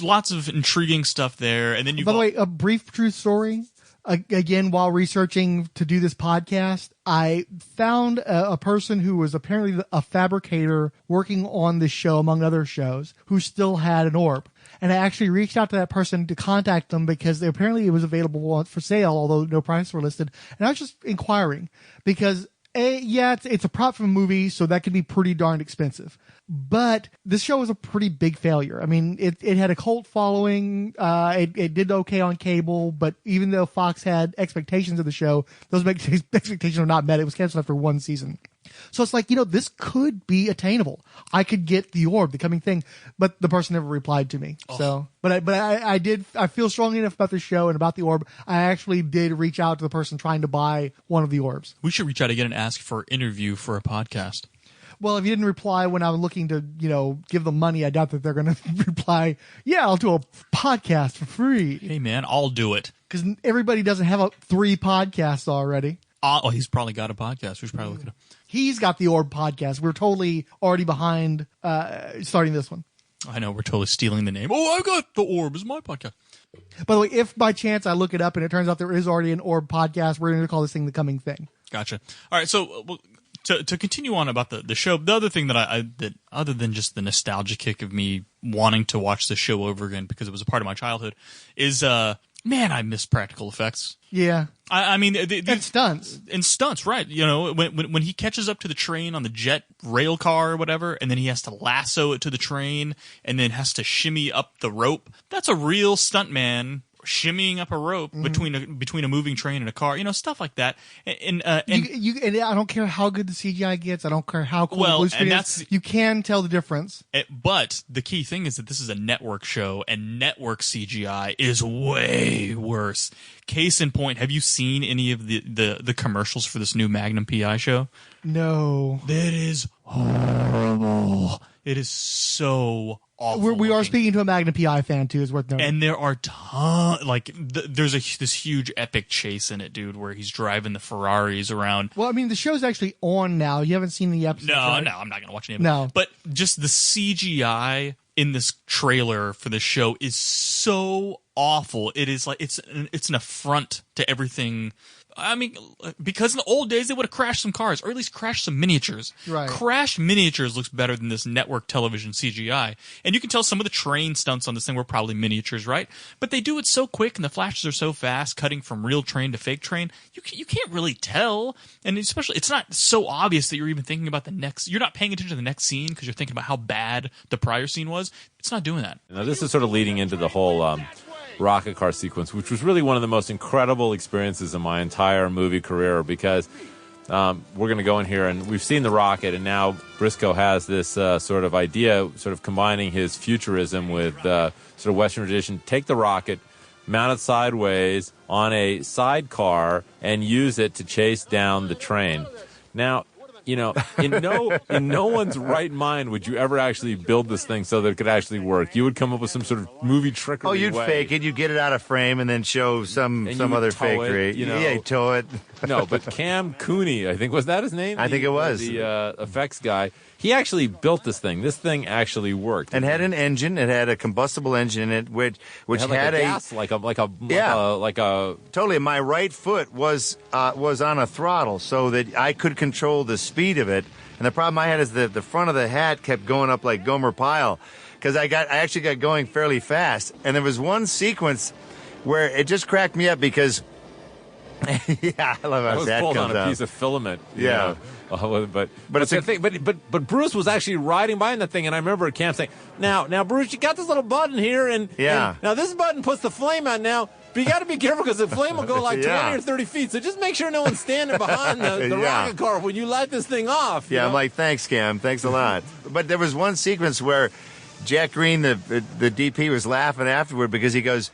Lots of intriguing stuff there, and then by the way, a brief true story. Again, while researching to do this podcast, I found a person who was apparently a fabricator working on this show, among other shows, who still had an orb. And I actually reached out to that person to contact them because apparently it was available for sale, although no prices were listed. And I was just inquiring because, it's a prop from a movie, so that could be pretty darn expensive. But this show was a pretty big failure. I mean, it had a cult following. It did okay on cable, but even though Fox had expectations of the show, those expectations were not met. It was canceled after one season. So it's like, this could be attainable. I could get the orb, the coming thing, but the person never replied to me. Oh. So, but I feel strongly enough about the show and about the orb. I actually did reach out to the person trying to buy one of the orbs. We should reach out again and ask for an interview for a podcast. Well, if you didn't reply when I was looking to, give them money, I doubt that they're going to reply, yeah, I'll do a podcast for free. Hey, man, I'll do it. Because everybody doesn't have 3 podcasts already. Oh, he's probably got a podcast. We should probably look at him. He's got the Orb podcast. We're totally already behind starting this one. I know, we're totally stealing the name. Oh, I got the Orb as my podcast. By the way, if by chance I look it up and it turns out there is already an Orb podcast, we're going to call this thing The Coming Thing. Gotcha. All right, so to continue on about the show, the other thing that other than just the nostalgia kick of me wanting to watch the show over again because it was a part of my childhood, is Man, I miss practical effects. Yeah. I mean, And stunts. And stunts, right? You know, when he catches up to the train on the jet rail car or whatever, and then he has to lasso it to the train, and then has to shimmy up the rope. That's a real stuntman shimmying up a rope between a moving train and a car. You know, stuff like that. And I don't care how good the CGI gets. I don't care how cool the blue screen is. You can tell the difference. But the key thing is that this is a network show, and network CGI is way worse. Case in point, have you seen any of the commercials for this new Magnum PI show? No. That is horrible. It is so awful. We are speaking to a Magnum PI fan, too, is worth noting. And there are there's this huge epic chase in it, dude, where he's driving the Ferraris around. Well, I mean, the show's actually on now. You haven't seen the episode. No, right? no, I'm not going to watch any of it. No. But just the CGI in this trailer for the show is so awful. It is like it's an affront to everything. I mean, because in the old days they would have crashed some cars, or at least crashed some miniatures. Right. Crashed miniatures looks better than this network television CGI. And you can tell some of the train stunts on this thing were probably miniatures, right? But they do it so quick, and the flashes are so fast, cutting from real train to fake train. You can't really tell, and especially it's not so obvious that you're even thinking about the next. You're not paying attention to the next scene because you're thinking about how bad the prior scene was. It's not doing that. Now this is sort of leading into the whole rocket car sequence, which was really one of the most incredible experiences in my entire movie career, because we're going to go in here and we've seen the rocket, and now Brisco has this sort of idea, sort of combining his futurism with sort of Western tradition. Take the rocket, mount it sideways on a sidecar, and use it to chase down the train. Now, you know, in no one's right mind would you ever actually build this thing so that it could actually work. You would come up with some sort of movie trickery. Oh, you'd fake it. You'd get it out of frame and then show some other fakery. Yeah, you tow it. No, but Cam Cooney, I think, was that his name? I think it was. The effects guy. He actually built this thing. This thing actually worked. And had an engine. It had a combustible engine in it, which had had a gas, like a totally. My right foot was on a throttle so that I could control the speed of it. And the problem I had is the front of the hat kept going up like Gomer Pyle, because I actually got going fairly fast. And there was one sequence where it just cracked me up because. Yeah, I love how that pulled comes on a out. piece of filament. Yeah. But it's a thing. But Bruce was actually riding by in that thing, and I remember at camp saying, "Now, Bruce, you got this little button here, and now this button puts the flame out now." But you got to be careful because the flame will go like 20 or 30 feet. So just make sure no one's standing behind the rocket car when you light this thing off. Yeah, I'm like, thanks, Cam. Thanks a lot. But there was one sequence where Jack Green, the DP, was laughing afterward because he goes,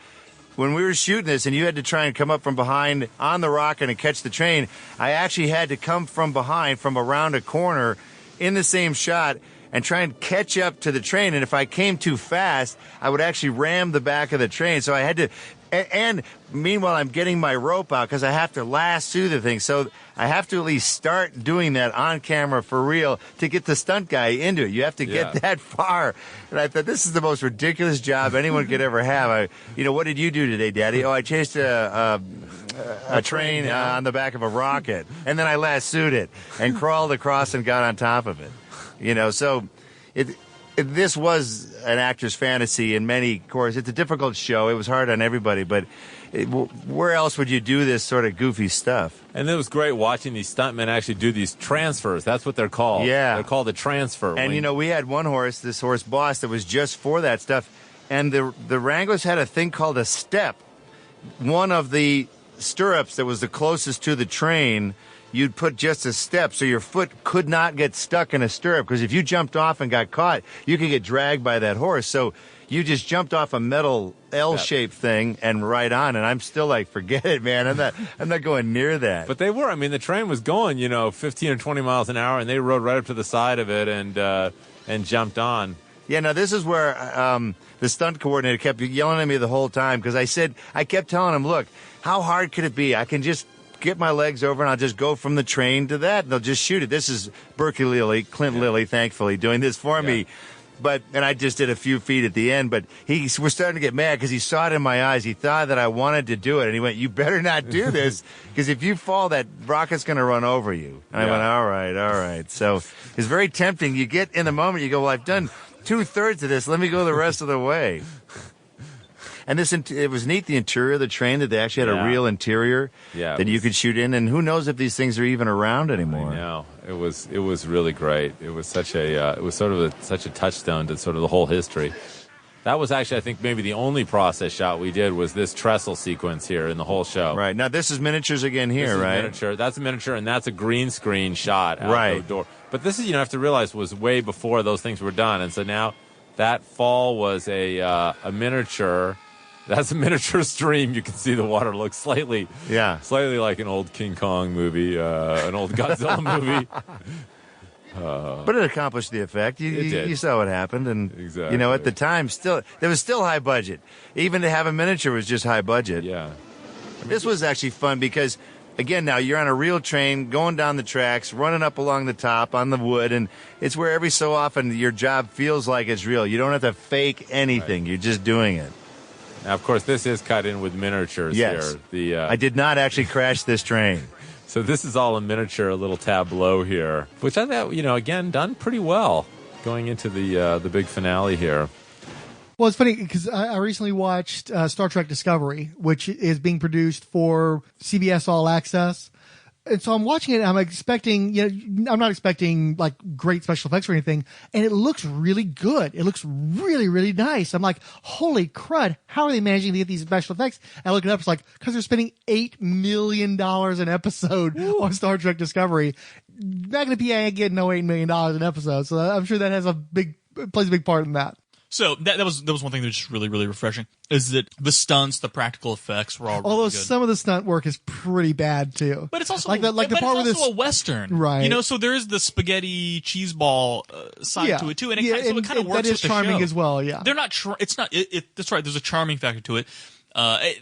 when we were shooting this and you had to try and come up from behind on the rocket and catch the train, I actually had to come from behind, from around a corner in the same shot and try and catch up to the train. And if I came too fast, I would actually ram the back of the train. So I had to... And meanwhile, I'm getting my rope out because I have to lasso the thing. So I have to at least start doing that on camera for real to get the stunt guy into it. You have to get that far. And I thought, this is the most ridiculous job anyone could ever have. What did you do today, Daddy? Oh, I chased a train on the back of a rocket. And then I lassoed it and crawled across and got on top of it. So this was an actor's fantasy in many courses. It's a difficult show. It was hard on everybody, but where else would you do this sort of goofy stuff? And it was great watching these stuntmen actually do these transfers. That's what they're called. Yeah. They're called a transfer. And, we had one horse, this horse Boss, that was just for that stuff. And the Wranglers had a thing called a step. One of the stirrups that was the closest to the train, you'd put just a step so your foot could not get stuck in a stirrup, because if you jumped off and got caught, you could get dragged by that horse. So you just jumped off a metal L-shaped thing and right on, and I'm still like, forget it, man. I'm not going near that. But they were. I mean, the train was going, 15 or 20 miles an hour, and they rode right up to the side of it and jumped on. Yeah, now this is where the stunt coordinator kept yelling at me the whole time, because I kept telling him, look, how hard could it be? I can just get my legs over and I'll just go from the train to that and they'll just shoot it. This is Clint Lilly, thankfully, doing this for me. And I just did a few feet at the end, but we're starting to get mad because he saw it in my eyes. He thought that I wanted to do it, and he went, you better not do this, because if you fall, that rocket's going to run over you. And I went, all right. So it's very tempting. You get in the moment, you go, well, I've done 2/3 of this. Let me go the rest of the way. And it was neat, the interior of the train, that they actually had a real interior that you could shoot in. And who knows if these things are even around anymore. I know. It was really great. It was such a touchstone to sort of the whole history. That was actually, I think, maybe the only process shot we did was this trestle sequence here in the whole show. Right. Now, this is miniatures again here, right? Miniature. That's a miniature, and that's a green screen shot out the door. But this is, you have to realize, was way before those things were done. And so now that fall was a miniature. That's a miniature stream. You can see the water looks slightly like an old King Kong movie, an old Godzilla movie. But it accomplished the effect. You saw what happened, and exactly. At the time, there was still high budget. Even to have a miniature was just high budget. Yeah. This was actually fun because, again, now you're on a real train, going down the tracks, running up along the top on the wood, and it's where every so often your job feels like it's real. You don't have to fake anything. Right. You're just doing it. Now, of course, this is cut in with miniatures here. I did not actually crash this train. So this is all a miniature, little tableau here, which I thought, again, done pretty well going into the big finale here. Well, it's funny because I recently watched Star Trek Discovery, which is being produced for CBS All Access. And so I'm watching it, and I'm expecting, I'm not expecting like great special effects or anything, and it looks really good. It looks really, really nice. I'm like, holy crud, how are they managing to get these special effects? And I look it up, it's like, because they're spending $8 million an episode on Star Trek Discovery. Back in the PA, I ain't getting no $8 million an episode, so I'm sure that plays a big part in that. So that was one thing that was just really, really refreshing, is that the stunts, the practical effects were all really Although good. some of the stunt work is pretty bad too. But it's also the part where it's also a Western. Right. So there is the spaghetti cheese ball side to it too. And it kind of works that is with the charming show. as well, yeah. They're not, it's not, that's right, there's a charming factor to it.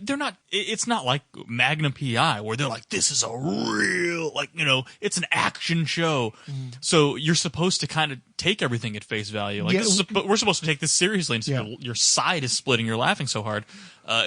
They're not, it's not like Magnum PI where they're like, this is a real, it's an action show. So you're supposed to kind of take everything at face value. We're supposed to take this seriously, and so your side is splitting, you're laughing so hard.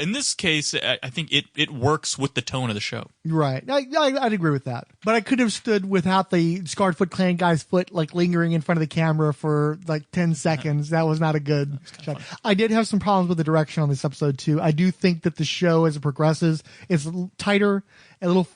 In this case, I think it works with the tone of the show. Right. I'd agree with that. But I could have stood without the Scarred Foot Clan guy's foot lingering in front of the camera for 10 seconds. That was not a good shot. I did have some problems with the direction on this episode too. I do think that the show, as it progresses, is a little tighter, a little.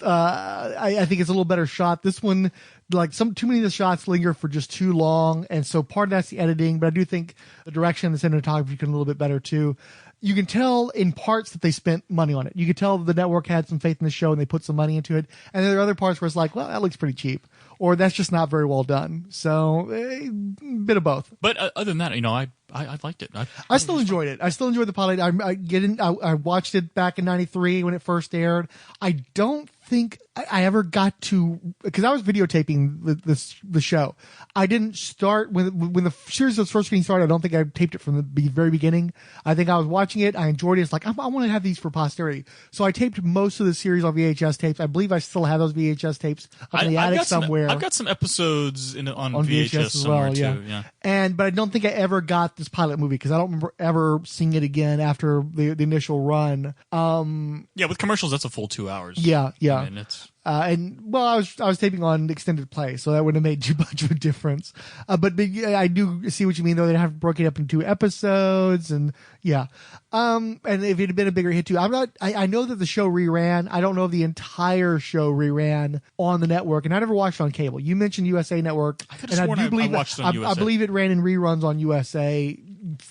I think it's a little better shot. This one, too many of the shots linger for just too long, and so part of that's the editing. But I do think the direction and the cinematography could be a little bit better too. You can tell in parts that they spent money on it. You could tell the network had some faith in the show and they put some money into it. And then there are other parts where it's like, well, that looks pretty cheap, or that's just not very well done. So a bit of both. But other than that, I liked it. I still enjoyed it. I still enjoyed the pilot. I watched it back in '93 when it first aired. I don't think I ever got to, because I was videotaping the show. I didn't start when the series was first getting started. I don't think I taped it from the very beginning. I think I was watching it. I enjoyed it. It's like, I want to have these for posterity. So I taped most of the series on VHS tapes. I believe I still have those VHS tapes up in the attic somewhere. I've got some episodes on VHS as well, too. Yeah. But I don't think I ever got this pilot movie because I don't remember ever seeing it again after the initial run. With commercials, that's a full 2 hours. Yeah. I mean, I was taping on extended play, so that wouldn't have made too much of a difference. But I do see what you mean, though. They'd have broken it up into 2 episodes, and and if it had been a bigger hit too, I know that the show reran. I don't know if the entire show reran on the network, and I never watched it on cable. You mentioned USA Network, and I watched it on USA. I believe it ran in reruns on USA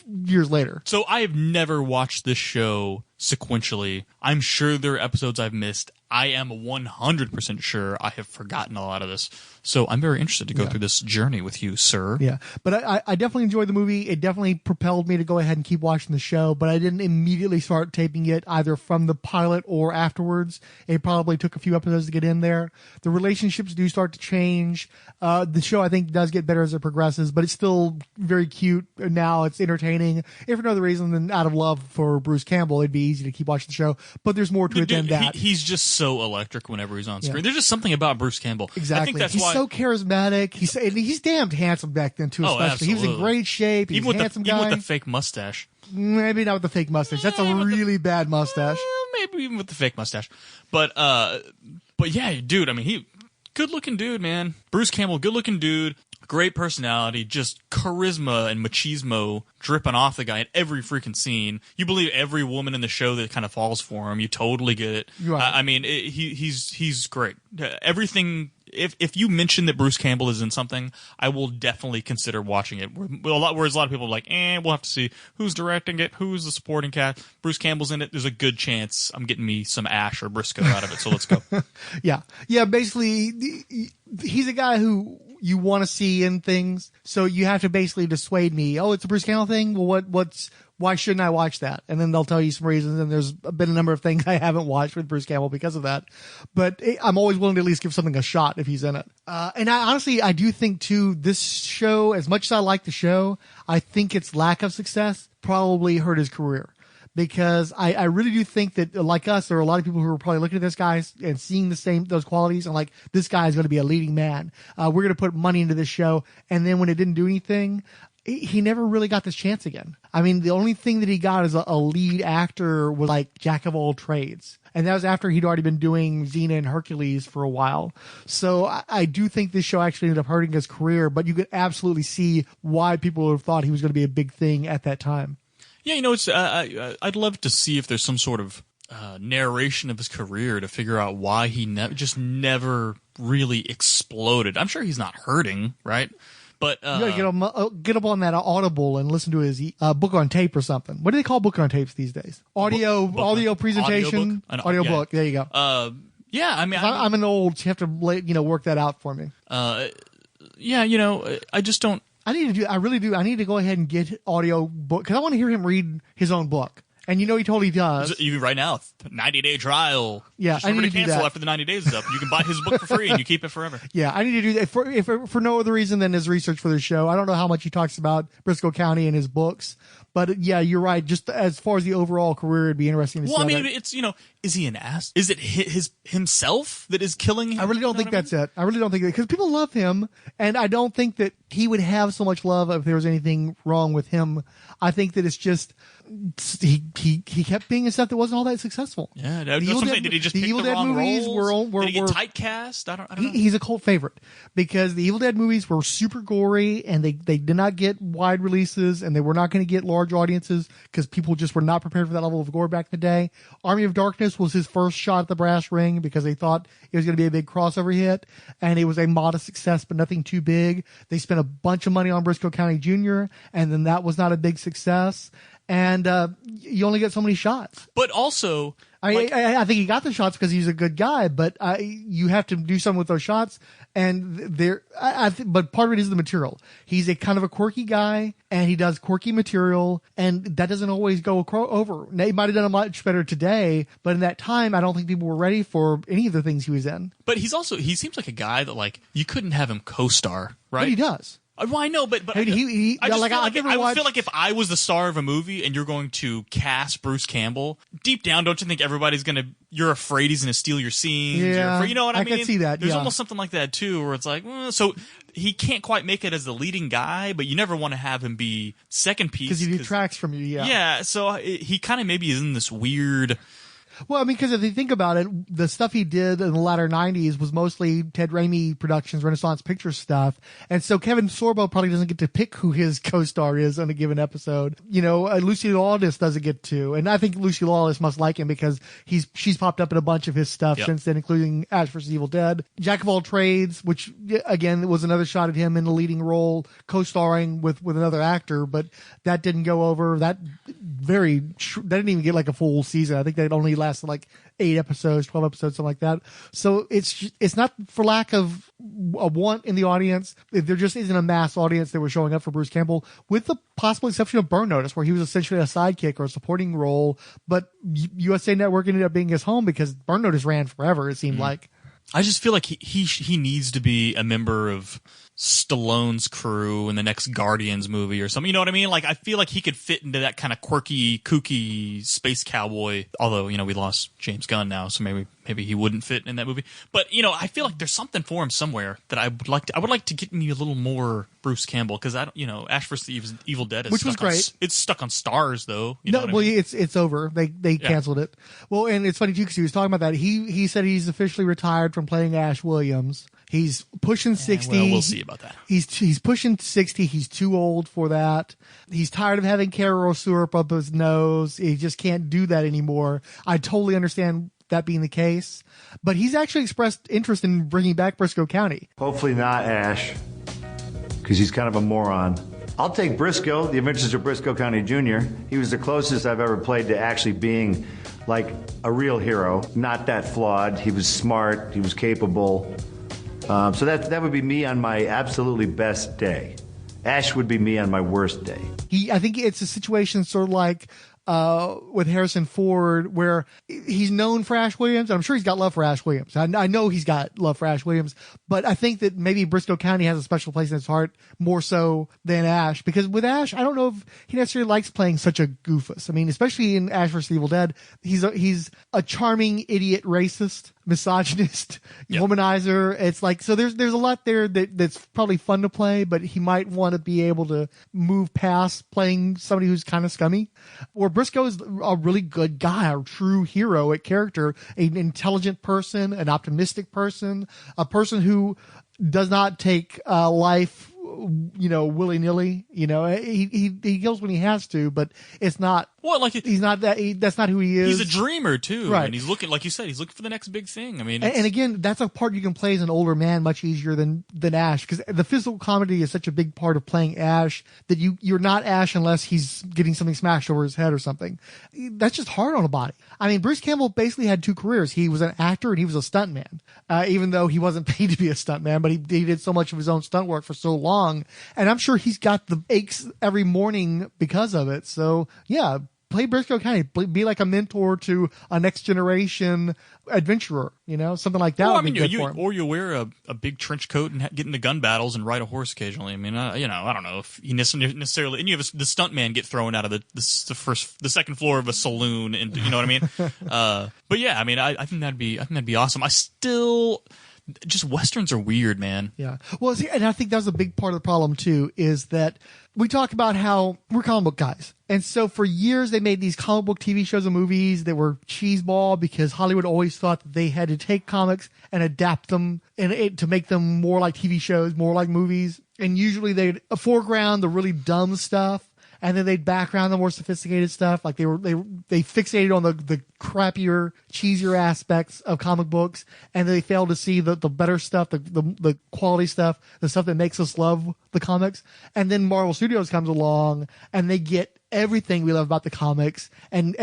years later. So I have never watched this show sequentially. I'm sure there are episodes I've missed. I am 100% sure I have forgotten a lot of this. So I'm very interested to go through this journey with you, sir. Yeah, but I definitely enjoyed the movie. It definitely propelled me to go ahead and keep watching the show, but I didn't immediately start taping it either from the pilot or afterwards. It probably took a few episodes to get in there. The relationships do start to change. The show, I think, does get better as it progresses, but it's still very cute now. It's entertaining. If for no other reason than out of love for Bruce Campbell, it'd be easy to keep watching the show, but there's more to it than that. He's just so electric whenever he's on screen. There's just something about Bruce Campbell. Exactly. I think that's he's why so charismatic. He's damned handsome back then too. Especially, absolutely. he was in great shape. He's a handsome guy. Even with the fake mustache. Maybe not with the fake mustache. That's a really bad mustache. Maybe even with the fake mustache. But yeah, dude. I mean, good looking dude, man. Bruce Campbell, good looking dude. Great personality, just charisma and machismo dripping off the guy in every freaking scene. You believe every woman in the show that kind of falls for him. You totally get it. Right. I mean, he's great. Everything. If you mention that Bruce Campbell is in something, I will definitely consider watching it. Whereas a lot of people are like, we'll have to see who's directing it, who's the supporting cast. Bruce Campbell's in it. There's a good chance I'm getting me some Ash or Brisco out of it. So let's go. Yeah. Basically, he's a guy who you want to see in things, so you have to basically dissuade me. Oh, it's a Bruce Campbell thing. Well, why shouldn't I watch that? And then they'll tell you some reasons, and there's been a number of things I haven't watched with Bruce Campbell because of that. But I'm always willing to at least give something a shot if he's in it. And I do think, too, this show, as much as I like the show, I think its lack of success probably hurt his career. Because I really do think that, like us, there are a lot of people who are probably looking at this guy and seeing those qualities and like, this guy is going to be a leading man. We're going to put money into this show. And then when it didn't do anything, he never really got this chance again. I mean, the only thing that he got as a lead actor was like Jack of all trades. And that was after he'd already been doing Xena and Hercules for a while. So I do think this show actually ended up hurting his career, but you could absolutely see why people would have thought he was going to be a big thing at that time. Yeah, it's. I'd love to see if there's some sort of narration of his career to figure out why he just never really exploded. I'm sure he's not hurting, right? But you gotta get up on that Audible and listen to his book on tape or something. What do they call book on tapes these days? Audio presentation, audiobook. Yeah. There you go. Yeah, I mean, I'm an old. You have to work that out for me. I just don't. I really do. I need to go ahead and get audio book because I want to hear him read his own book. And he totally does. Even right now, 90-day trial. Yeah, just remember to cancel after the 90 days is up. You can buy his book for free and you keep it forever. Yeah, I need to do that for no other reason than his research for the show. I don't know how much he talks about Brisco County and his books, but yeah, you're right. Just as far as the overall career, it'd be interesting to see. Well, I mean, it's is he an ass? Is it himself that is killing him? I really don't think that's it. I really don't think that because people love him, and I don't think that he would have so much love if there was anything wrong with him. I think that it's just. He kept being in stuff that wasn't all that successful. Yeah, that's what I'm saying. Did he just pick the wrong roles? Did he get typecast? I don't know. He's a cult favorite because the Evil Dead movies were super gory and they did not get wide releases and they were not going to get large audiences because people just were not prepared for that level of gore back in the day. Army of Darkness was his first shot at the brass ring because they thought it was going to be a big crossover hit, and it was a modest success but nothing too big. They spent a bunch of money on Brisco County Jr., and then that was not a big success. And you only get so many shots. But also, I think he got the shots because he's a good guy. But you have to do something with those shots. And but part of it is the material. He's a kind of a quirky guy, and he does quirky material, and that doesn't always go over. Now, he might have done it much better today, but in that time, I don't think people were ready for any of the things he was in. But he seems like a guy that you couldn't have him co-star, right? But he does. Well, I know, but I mean, I feel like if I was the star of a movie and you're going to cast Bruce Campbell, deep down, don't you think everybody's you're afraid he's going to steal your scenes? Yeah, you know what I mean? I can see that. There's almost something like that too, where it's like, so he can't quite make it as the leading guy, but you never want to have him be second piece because he detracts from you. Yeah, yeah. So he kind of maybe is in this weird. Well, I mean, because if you think about it, the stuff he did in the latter 90s was mostly Ted Raimi Productions, Renaissance Pictures stuff. And so Kevin Sorbo probably doesn't get to pick who his co-star is on a given episode. Lucy Lawless doesn't get to. And I think Lucy Lawless must like him because she's popped up in a bunch of his stuff since then, including Ash vs. Evil Dead. Jack of all trades, which, again, was another shot at him in the leading role, co-starring with another actor, but that didn't go over. That didn't even get a full season. I think that only lasted 8 episodes, 12 episodes, something like that. So it's not for lack of a want in the audience. There just isn't a mass audience that was showing up for Bruce Campbell, with the possible exception of Burn Notice, where he was essentially a sidekick or a supporting role. But USA Network ended up being his home because Burn Notice ran forever, it seemed like. I just feel like he needs to be a member of Stallone's crew in the next Guardians movie or something. You know what I mean? I feel like he could fit into that kind of quirky, kooky space cowboy. Although, we lost James Gunn now, so maybe he wouldn't fit in that movie. But, I feel like there's something for him somewhere that I would like to get me a little more Bruce Campbell, because Ash vs. Evil Dead is great. It's stuck on Stars though. It's over. They canceled it. Well, and it's funny too because he was talking about that. He said he's officially retired from playing Ash Williams. He's pushing 60. Well, we'll see about that. He's pushing 60. He's too old for that. He's tired of having Carol syrup up his nose. He just can't do that anymore. I totally understand that being the case. But he's actually expressed interest in bringing back Brisco County. Hopefully not Ash, because he's kind of a moron. I'll take Brisco, The Adventures of Brisco County Jr. He was the closest I've ever played to actually being like a real hero. Not that flawed. He was smart. He was capable. So that would be me on my absolutely best day. Ash would be me on my worst day. I think it's a situation sort of like with Harrison Ford, where he's known for Ash Williams. I'm sure he's got love for Ash Williams. I know he's got love for Ash Williams, but I think that maybe Brisco County has a special place in his heart more so than Ash, because with Ash, I don't know if he necessarily likes playing such a goofus. I mean, especially in Ash vs. Evil Dead, he's a charming idiot racist, misogynist, womanizer. It's like, so there's a lot there that's probably fun to play, but he might want to be able to move past playing somebody who's kind of scummy. Or Brisco is a really good guy, a true heroic character, an intelligent person, an optimistic person, a person who does not take life, willy-nilly. He kills when he has to, but it's not. Well, like he's not that. That's not who he is. He's a dreamer too, right? And he's looking, like you said, he's looking for the next big thing. I mean, and again, that's a part you can play as an older man much easier than Ash, because the physical comedy is such a big part of playing Ash that you're not Ash unless he's getting something smashed over his head or something. That's just hard on a body. I mean, Bruce Campbell basically had two careers. He was an actor and he was a stuntman, even though he wasn't paid to be a stuntman, but he did so much of his own stunt work for so long. And I'm sure he's got the aches every morning because of it. So yeah, play Brisco County. Be like a mentor to a next generation adventurer, something like that. Well, would be good for him. Or you wear a big trench coat and get into gun battles and ride a horse occasionally. I mean, I don't know if he necessarily. And you have the stuntman get thrown out of the second floor of a saloon, and you know what I mean. But yeah, I mean, I think that'd be awesome. Just Westerns are weird, man. Yeah. Well, see, and I think that was a big part of the problem, too, is that we talk about how we're comic book guys. And so for years, they made these comic book TV shows and movies that were cheeseball because Hollywood always thought that they had to take comics and adapt them to make them more like TV shows, more like movies. And usually they'd foreground the really dumb stuff, and then they'd background the more sophisticated stuff. Like they fixated on the crappier, cheesier aspects of comic books, and they failed to see the better stuff, the quality stuff, the stuff that makes us love the comics. And then Marvel Studios comes along, and they get everything we love about the comics and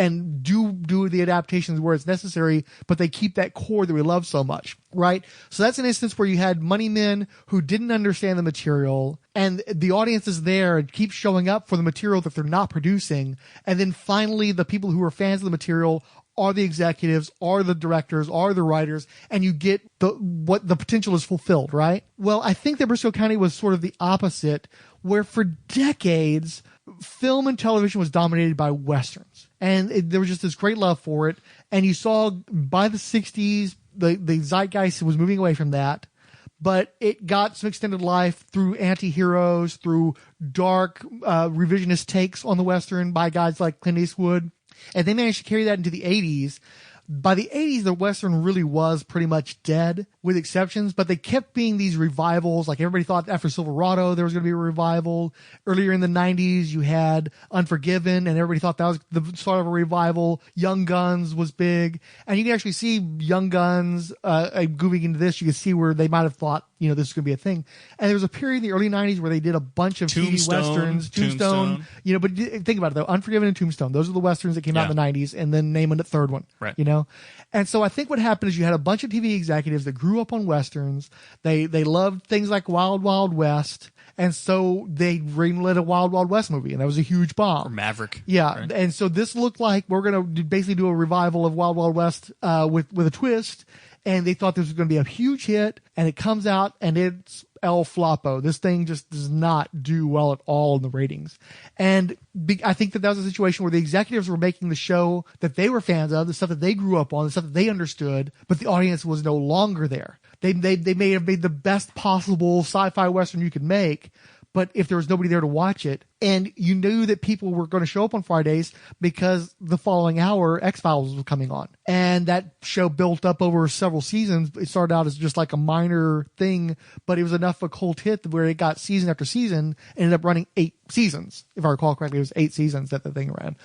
do the adaptations where it's necessary, but they keep that core that we love so much, right? So that's an instance where you had money men who didn't understand the material, and the audience is there and keeps showing up for the material that they're not producing. And then finally, the people who are fans of the material are the executives, are the directors, are the writers, and you get what the potential is fulfilled, right? Well, I think that Brisco County was sort of the opposite, where for decades, film and television was dominated by Westerns. And there was just this great love for it. And you saw by the 60s, the zeitgeist was moving away from that. But it got some extended life through anti-heroes, through dark revisionist takes on the Western by guys like Clint Eastwood. And they managed to carry that into the 80s. By the 80s, the Western really was pretty much dead, with exceptions, but they kept being these revivals. Like everybody thought after Silverado, there was going to be a revival. Earlier in the 90s, you had Unforgiven, and everybody thought that was the start of a revival. Young Guns was big. And you can actually see Young Guns, moving into this, you can see where they might have thought, this is going to be a thing. And there was a period in the early 90s where they did a bunch of TV Westerns. Tombstone. But think about it, though. Unforgiven and Tombstone, those are the Westerns that came out in the 90s, and then name a third one. Right. And so I think what happened is you had a bunch of TV executives that grew up on Westerns. They loved things like Wild Wild West. And so they greenlit a Wild Wild West movie, and that was a huge bomb. Or Maverick. Yeah. Right? And so this looked like we're going to basically do a revival of Wild Wild West with a twist. And they thought this was going to be a huge hit, and it comes out, and it's El Floppo. This thing just does not do well at all in the ratings. And I think that was a situation where the executives were making the show that they were fans of, the stuff that they grew up on, the stuff that they understood, but the audience was no longer there. They may have made the best possible sci-fi Western you could make, but if there was nobody there to watch it, And you knew that people were going to show up on Fridays because the following hour, X-Files was coming on. And that show built up over several seasons. It started out as just like a minor thing, but it was enough of a cult hit where it got season after season, ended up running 8 seasons. If I recall correctly, it was 8 seasons that the thing ran.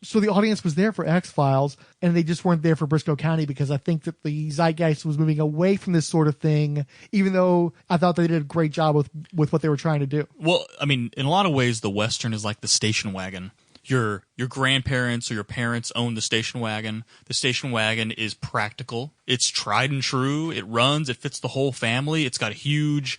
So the audience was there for X-Files, and they just weren't there for Brisco County, because I think that the zeitgeist was moving away from this sort of thing, even though I thought they did a great job with what they were trying to do. Well, I mean, in a lot of ways, the Western is like the station wagon. Your grandparents or your parents own the station wagon. The station wagon is practical. It's tried and true. It runs. It fits the whole family. It's got a huge,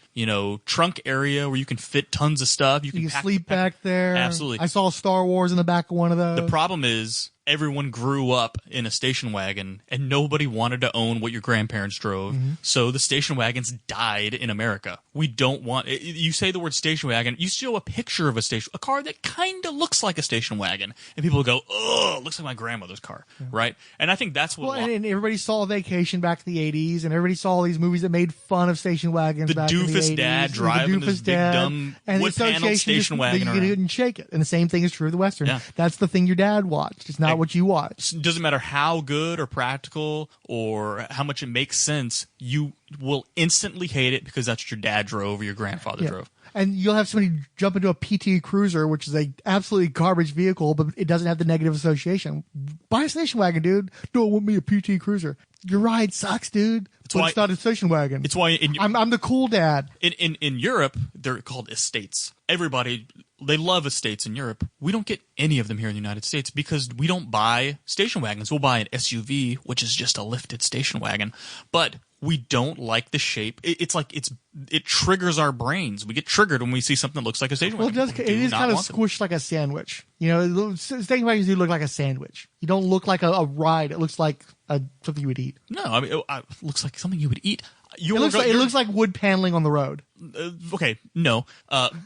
trunk area where you can fit tons of stuff. You can sleep back there. Absolutely. I saw Star Wars in the back of one of those. The problem is everyone grew up in a station wagon, and nobody wanted to own what your grandparents drove. Mm-hmm. So the station wagons died in America. We don't want. You say the word station wagon, you show a picture of a car that kind of looks like a station wagon, and people go, "Oh, it looks like my grandmother's car," right? And I think that's what. Well, and everybody saw Vacation back in the '80s, and everybody saw all these movies that made fun of station wagons. The doofus dad driving this big dumb wood paneled station wagon around. You couldn't shake it, and the same thing is true of the Western. Yeah. That's the thing your dad watched. It's not what you watched. It doesn't matter how good or practical or how much it makes sense. You will instantly hate it because that's what your dad drove or your grandfather drove. And you'll have somebody jump into a PT Cruiser, which is a absolutely garbage vehicle, but it doesn't have the negative association. Buy a station wagon, dude. Don't want me a PT Cruiser. Your ride sucks, dude. It's not a station wagon. It's why I'm the cool dad. In Europe, they're called estates. Everybody, they love estates in Europe. We don't get any of them here in the United States because we don't buy station wagons. We'll buy an SUV, which is just a lifted station wagon, but we don't like the shape. It triggers our brains. We get triggered when we see something that looks like a station wagon. Well, it is kind of squished like a sandwich. Station wagons do look like a sandwich. You don't look like a ride. It looks like something you would eat. No, I mean, it looks like something you would eat. It looks like wood paneling on the road. Okay, no.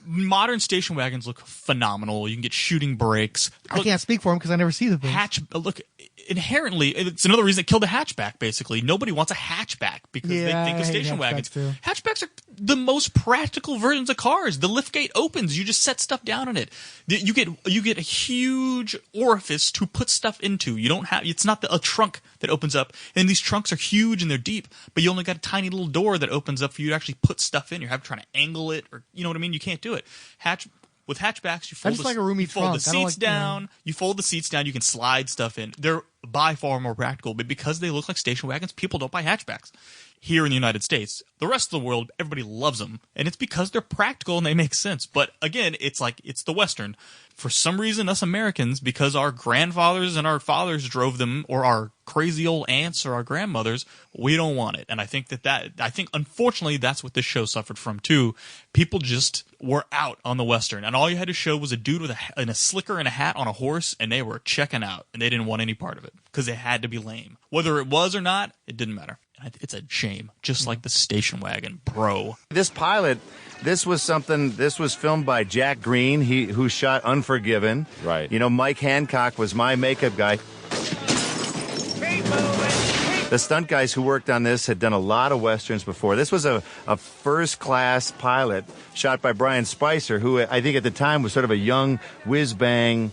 Modern station wagons look phenomenal. You can get shooting brakes. I can't speak for them because I never see the things. Look, inherently, it's another reason that killed the hatchback, basically. Nobody wants a hatchback because they think of station wagons. Too. Hatchbacks are the most practical versions of cars. The liftgate opens. You just set stuff down in it. You get a huge orifice to put stuff into. It's not a trunk that opens up. And these trunks are huge and they're deep, but you only got a tiny little door that opens up for you to actually put stuff in. You're trying to angle it, or you know what I mean? You can't do it. With hatchbacks, you fold the seats down. You fold the seats down. You can slide stuff in. They're by far more practical, but because they look like station wagons, people don't buy hatchbacks here in the United States. The rest of the world, everybody loves them, and it's because they're practical and they make sense. But again, it's the Western. For some reason, us Americans, because our grandfathers and our fathers drove them, or our crazy old aunts or our grandmothers, we don't want it. And I think unfortunately that's what this show suffered from too. People just were out on the Western, and all you had to show was a dude with a slicker and a hat on a horse, and they were checking out, and they didn't want any part of it because it had to be lame. Whether it was or not, it didn't matter. It's a shame, just like the station wagon, bro. This pilot, this was filmed by Jack Green, who shot Unforgiven. Right. Mike Hancock was my makeup guy. The stunt guys who worked on this had done a lot of Westerns before. This was a first-class pilot shot by Brian Spicer, who I think at the time was sort of a young whiz-bang.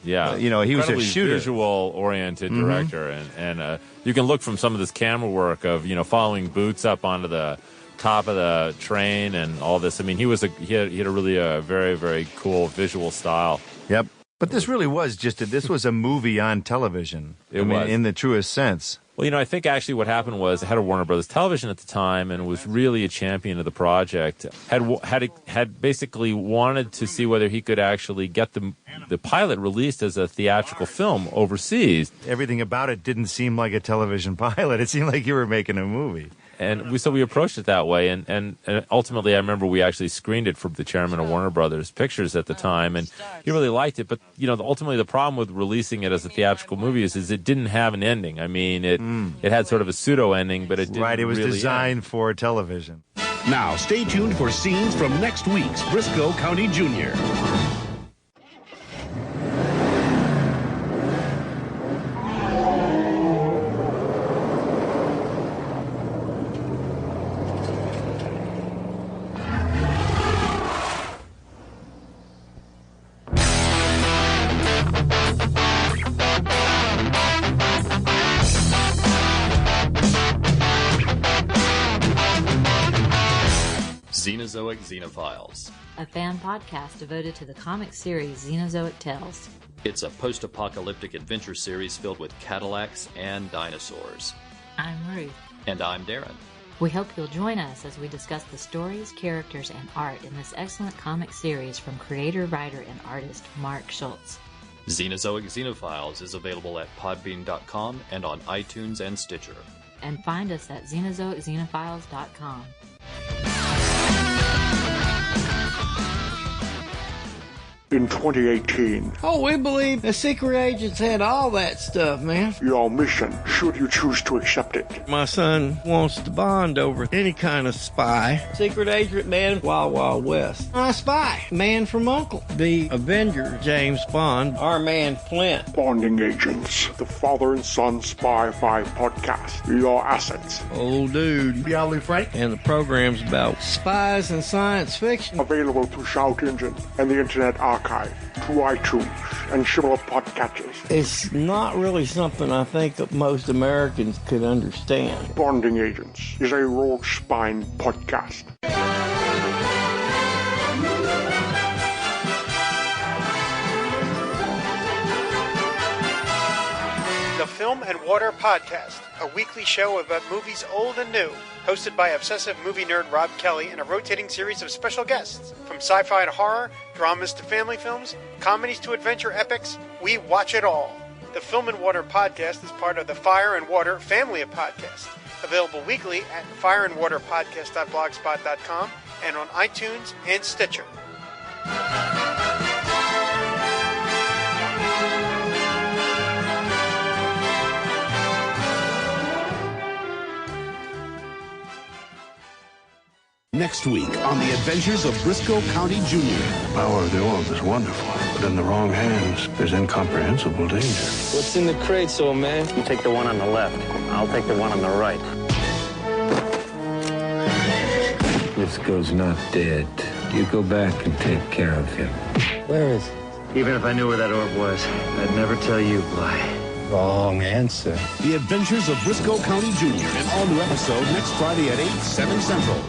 Yeah, he was a shooter, visual-oriented director, and you can look from some of this camera work of following Boots up onto the top of the train and all this. I mean, he had a really very, very cool visual style. Yep, but this really was this was a movie on television. It was in the truest sense. Well, I think actually what happened was the head of Warner Brothers Television at the time, and was really a champion of the project, had basically wanted to see whether he could actually get the pilot released as a theatrical film overseas. Everything about it didn't seem like a television pilot. It seemed like you were making a movie. And we approached it that way, and ultimately I remember we actually screened it for the chairman of Warner Brothers Pictures at the time, and he really liked it. But ultimately the problem with releasing it as a theatrical movie is it didn't have an ending. I mean, it had sort of a pseudo ending, but it didn't. Right, it was really designed for television. Now stay tuned for scenes from next week's Brisco County Jr. Xenozoic Xenophiles, a fan podcast devoted to the comic series Xenozoic Tales. It's a post-apocalyptic adventure series filled with Cadillacs and dinosaurs. I'm Ruth. And I'm Darren. We hope you'll join us as we discuss the stories, characters, and art in this excellent comic series from creator, writer, and artist Mark Schultz. Xenozoic Xenophiles is available at podbean.com and on iTunes and Stitcher. And find us at xenozoicxenophiles.com. In 2018. Oh, we believe the secret agents had all that stuff, man. Your mission, should you choose to accept it. My son wants to bond over any kind of spy. Secret agent man, Wild Wild West. My spy, man from U.N.C.L.E. The Avenger, James Bond. Our man, Flint. Bonding Agents, the father and son spy-fi podcast. Your assets. Old dude. Diablo Frank. And the program's about spies and science fiction. Available through Shout Engine and the Internet Archive, through iTunes and similar podcatchers. It's not really something I think that most Americans could understand. Bonding Agents is a Rogue Spine podcast. The Film and Water Podcast, a weekly show about movies old and new, hosted by obsessive movie nerd Rob Kelly and a rotating series of special guests. From sci-fi to horror, dramas to family films, comedies to adventure epics, we watch it all. The Film and Water Podcast is part of the Fire and Water family of podcasts, available weekly at fireandwaterpodcast.blogspot.com and on iTunes and Stitcher. Next week on the adventures of Brisco County Jr. The power of the orb is wonderful, but in the wrong hands, there's incomprehensible danger. What's in the crates, old man? You take the one on the left. I'll take the one on the right. Brisco's not dead. You go back and take care of him. Where is he? Even if I knew where that orb was, I'd never tell you, Bly. Wrong answer. The Adventures of Brisco County Jr. An all-new episode next Friday at 8, 7 Central.